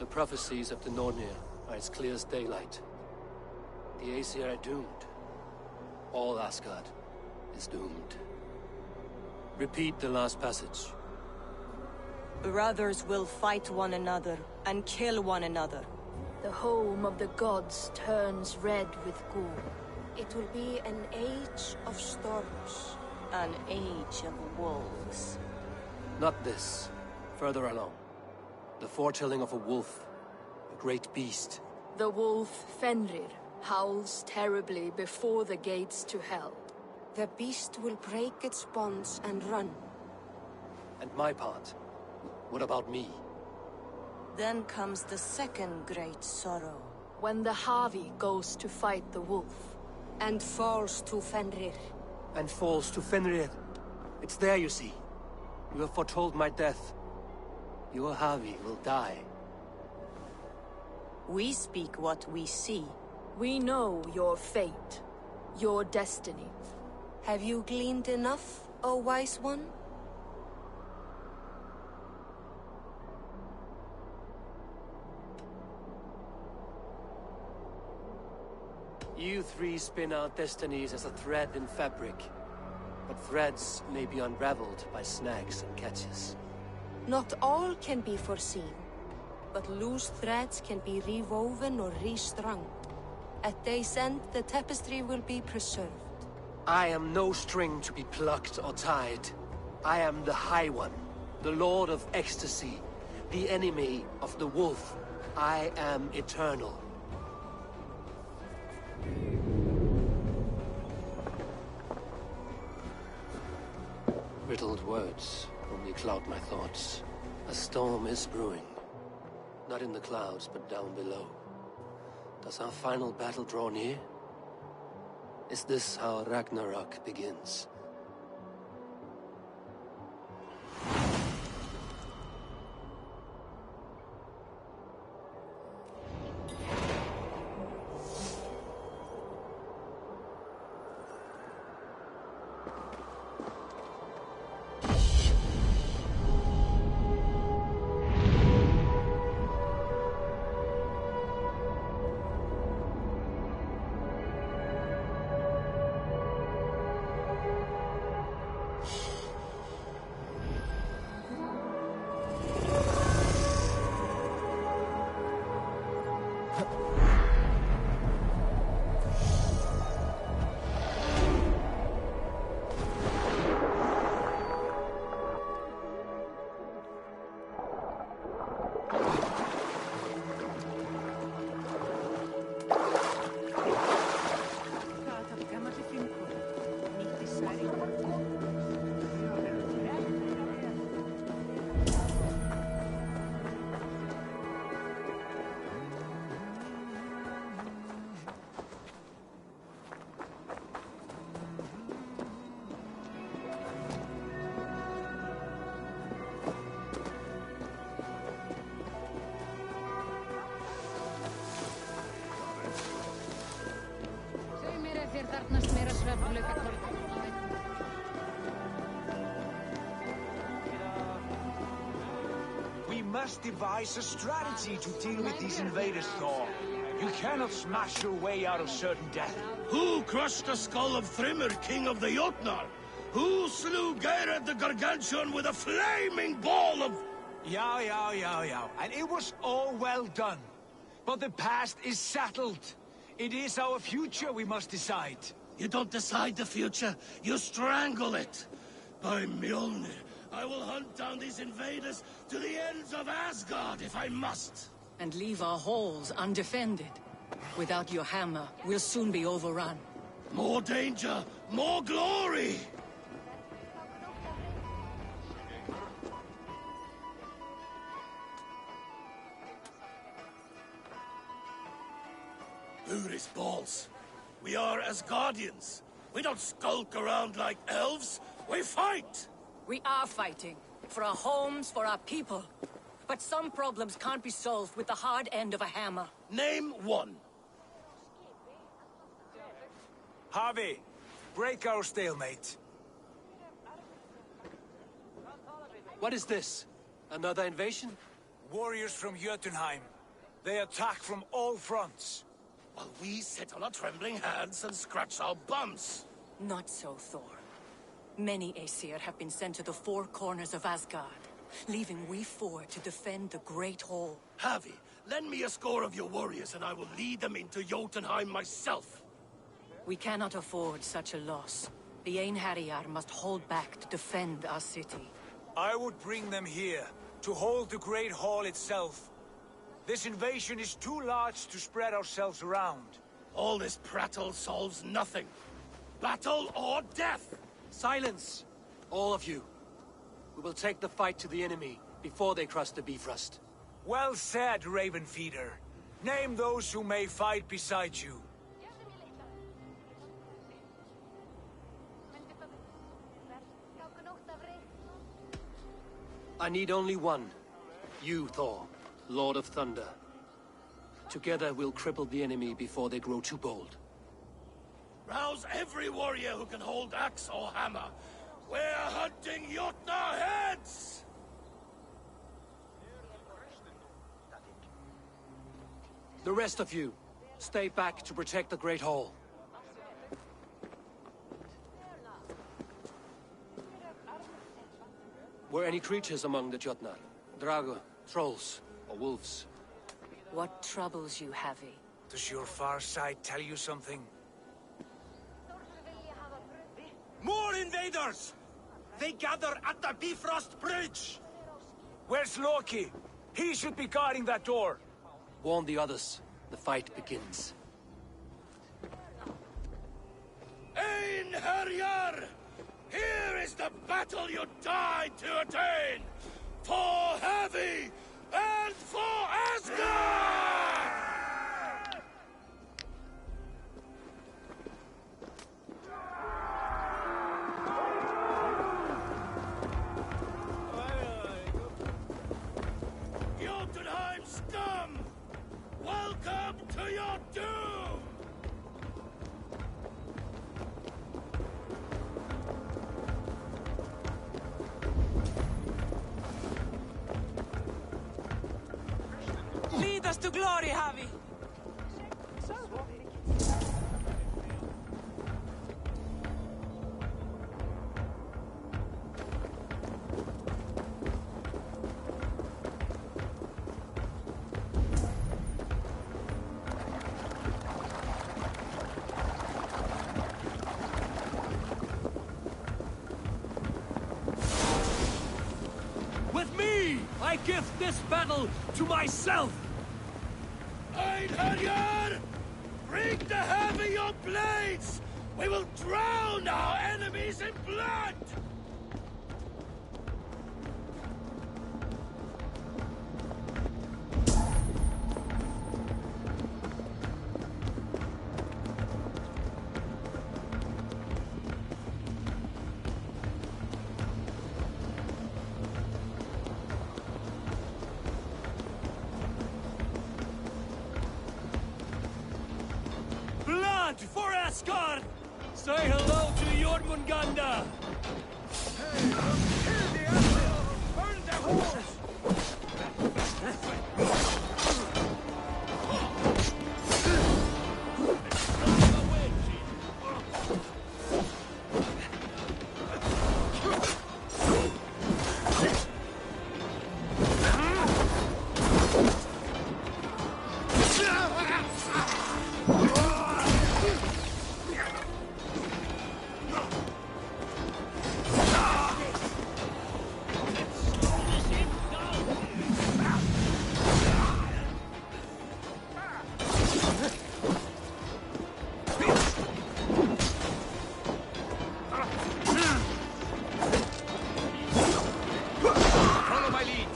The prophecies of the Nornir are as clear as daylight. The Aesir are doomed. All Asgard is doomed. Repeat the last passage. Brothers will fight one another and kill one another. The home of the gods turns red with gore. It will be an age of storms. An age of wolves. Not this. Further along. The foretelling of a wolf. A great beast. The wolf Fenrir howls terribly before the gates to hell. The beast will break its bonds and run. And my part? What about me? Then comes the second great sorrow. When the Havi goes to fight the wolf. And falls to Fenrir. And falls to Fenrir. It's there, you see. You have foretold my death. Your Havi will die. We speak what we see. We know your fate. Your destiny. Have you gleaned enough, O wise one? You three spin our destinies as a thread in fabric. But threads may be unraveled by snags and catches. Not all can be foreseen, but loose threads can be rewoven or restrung. At day's end, the tapestry will be preserved. I am no string to be plucked or tied. I am the High One, the Lord of Ecstasy, the enemy of the Wolf. I am eternal. Riddled words only cloud my thoughts. A storm is brewing. Not in the clouds, but down below. Does our final battle draw near? Is this how Ragnarok begins? We must devise a strategy to deal with these invaders, Thor. You cannot smash your way out of certain death. Who crushed the skull of Thrimr, king of the Jotnar? Who slew Geirad the Gargantuan with a flaming ball of... Yeah. And it was all well done. But the past is settled. It is our future we must decide. You don't decide the future, you strangle it. By Mjolnir, I will hunt down these invaders to the ends of Asgard if I must. And leave our halls undefended. Without your hammer, we'll soon be overrun. More danger, more glory! Uri's balls. We are Asgardians. We don't skulk around like elves. We fight! We are fighting. For our homes, for our people. But some problems can't be solved with the hard end of a hammer. Name one. Harvey, break our stalemate. What is this? Another invasion? Warriors from Jotunheim. They attack from all fronts. While we sit on our trembling hands and scratch our bums. Not so, Thor. Many Aesir have been sent to the four corners of Asgard, leaving we four to defend the Great Hall. Havi, lend me a score of your warriors and I will lead them into Jotunheim myself. We cannot afford such a loss. The Einherjar must hold back to defend our city. I would bring them here, to hold the Great Hall itself. This invasion is too large to spread ourselves around. All this prattle solves nothing. Battle or death! Silence! All of you. We will take the fight to the enemy before they cross the Bifrost. Well said, Ravenfeeder. Name those who may fight beside you. I need only one. You, Thor, Lord of Thunder. Together we'll cripple the enemy before they grow too bold. Rouse every warrior who can hold axe or hammer. We're hunting Jotnar heads! The rest of you, stay back to protect the Great Hall. Were any creatures among the Jotnar? Drago, trolls, or wolves? What troubles you, Havi? Does your far side tell you something? More invaders! They gather at the Bifrost Bridge! Where's Loki? He should be guarding that door. Warn the others. The fight begins. Einherjar! Here is the battle you died to attain! For Heavy and for Asgard! Jotunheim scum! Welcome to your doom! Lead us to glory, Javi! With me, I give this battle to myself! Einherjar! Bring the Heavy your blades! We will drown our enemies in blood! Blood for Asgard! Say hello to Jormungandr! Hey, kill the animal! Burn their horse! Follow my lead!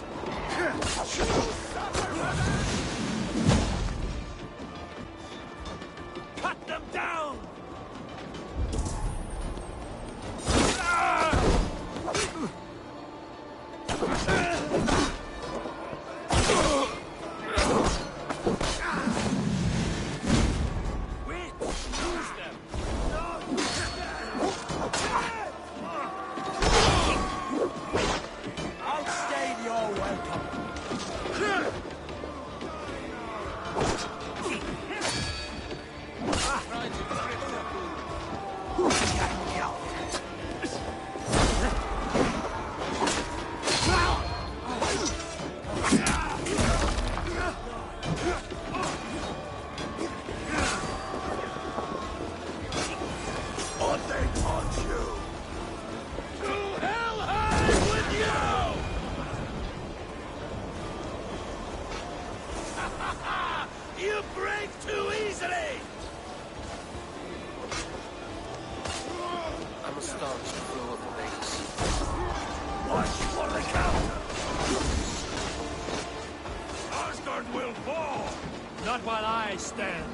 Cut them down! Wait! Lose them! Outstayed your welcome! Or they taunt you! To Helheim with you! You break too easily! I'm astonished at the flow of the mates. Watch for the counter! Asgard will fall! Not while I stand!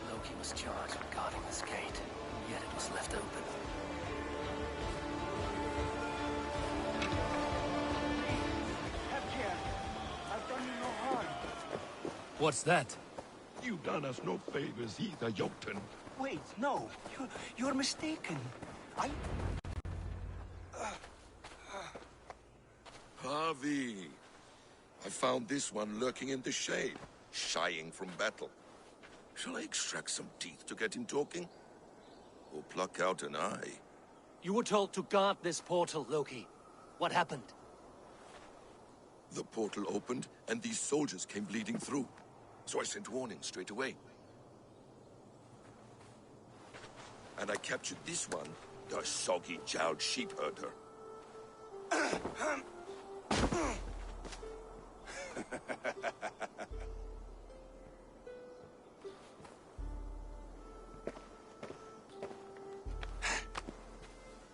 Loki was charged with guarding this gate, yet it was left open. I've done you no harm. What's that? You done us no favors either, Jotun. Wait, no. You're mistaken. Harvey. I found this one lurking in the shade, shying from battle. Shall I extract some teeth to get him talking? Or pluck out an eye? You were told to guard this portal, Loki. What happened? The portal opened, and these soldiers came bleeding through. So I sent warning straight away. And I captured this one, the soggy-jowled sheep herder.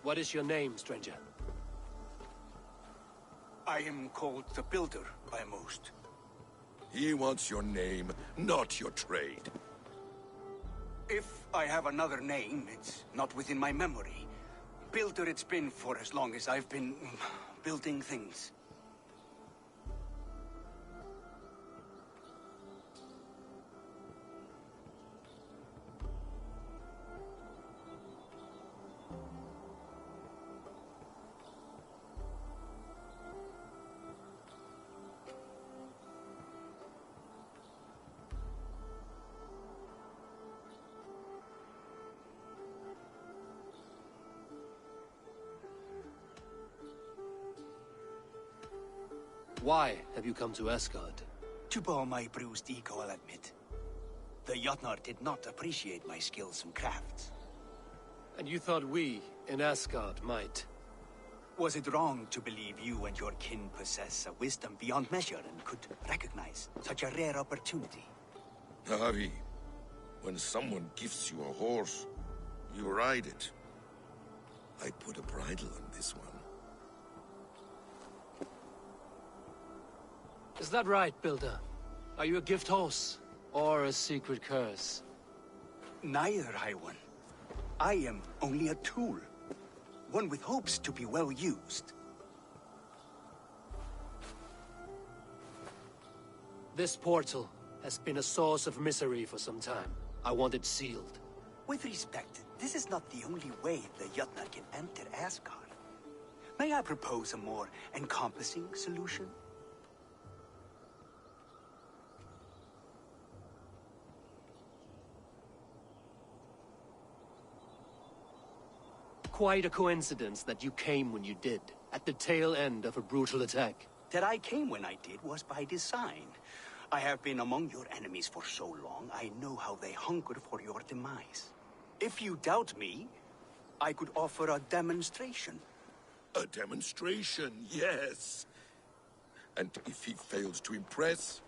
What is your name, stranger? I am called the Builder by most. He wants your name, not your trade. If I have another name, it's not within my memory. Builder it's been for as long as I've been building things. Why have you come to Asgard? To bow my bruised ego, I'll admit. The Jotnar did not appreciate my skills and crafts. And you thought we, in Asgard, might? Was it wrong to believe you and your kin possess a wisdom beyond measure and could recognize such a rare opportunity? Harry, when someone gifts you a horse, you ride it. I put a bridle on this one. Is that right, Builder? Are you a gift horse? Or a secret curse? Neither, High One. I am only a tool. One with hopes to be well used. This portal has been a source of misery for some time. I want it sealed. With respect, this is not the only way the Jotnar can enter Asgard. May I propose a more encompassing solution? Quite a coincidence that you came when you did, at the tail end of a brutal attack. That I came when I did was by design. I have been among your enemies for so long, I know how they hunger for your demise. If you doubt me, I could offer a demonstration. A demonstration, yes. And if he fails to impress,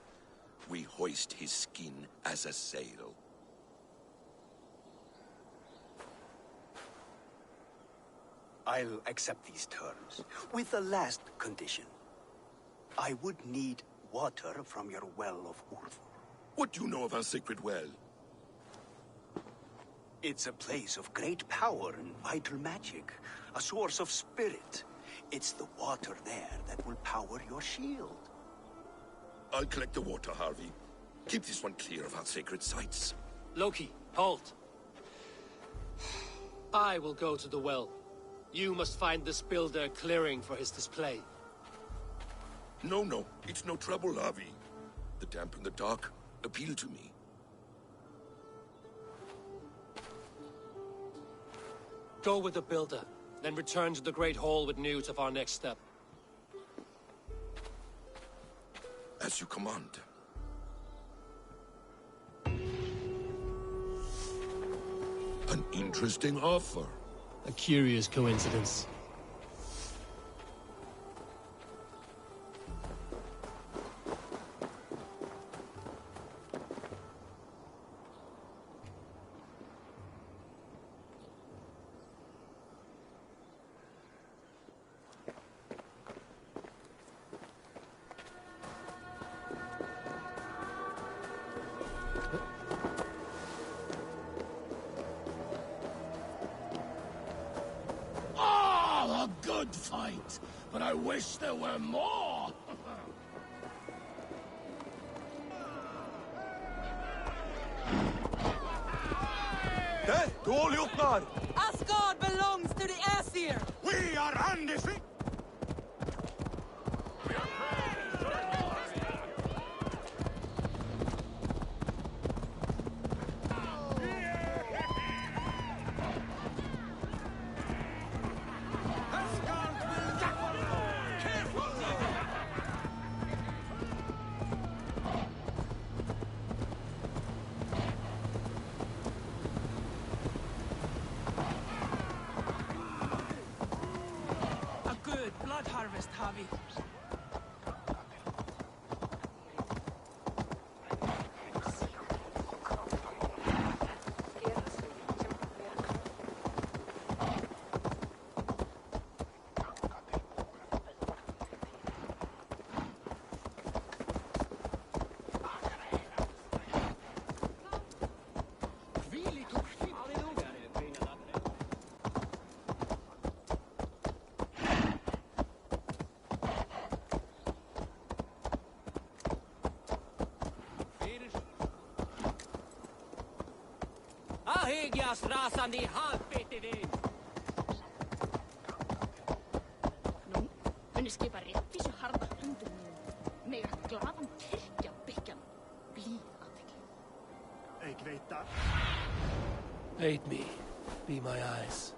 we hoist his skin as a sail. I'll accept these terms, with the last condition. I would need water from your well of Urthur. What do you know of our sacred well? It's a place of great power and vital magic, a source of spirit. It's the water there that will power your shield. I'll collect the water, Harvey. Keep this one clear of our sacred sites. Loki, halt. I will go to the well. You must find this builder clearing for his display. No, it's no trouble, Harvey. The damp and the dark appeal to me. Go with the builder, then return to the Great Hall with news of our next step. As you command. An interesting offer. A curious coincidence. A good fight, but I wish there were more. Death to all Jotnar! Asgard belongs to the Aesir! We are undefeated! blood harvest, Javi. Ahigias rasani halpitidin! Nú, muni skipa réttvísu harða hundur mínum. Mega glaðan kyrkja byggjan. Blíð athygli. Ik weet dat. Aid me. Be my eyes.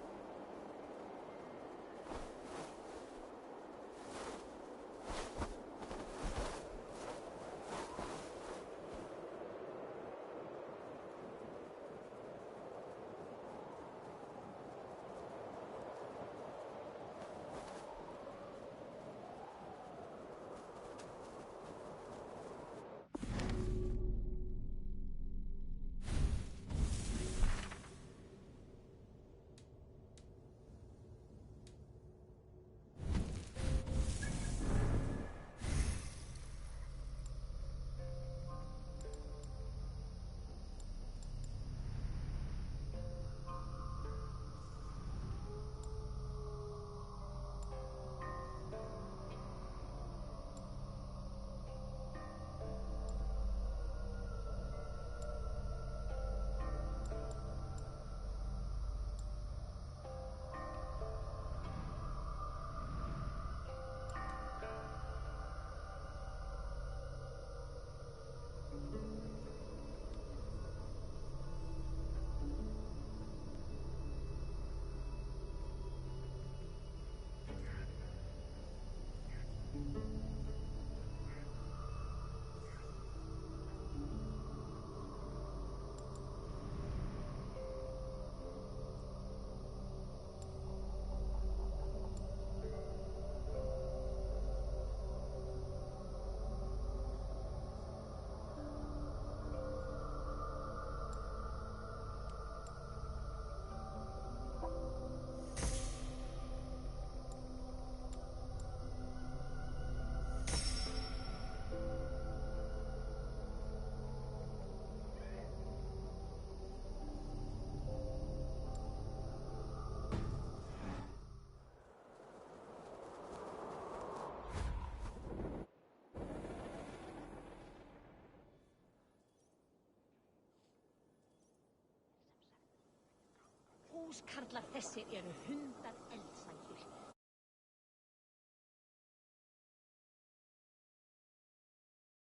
Húskarlar þessir eru hundar eldsælir.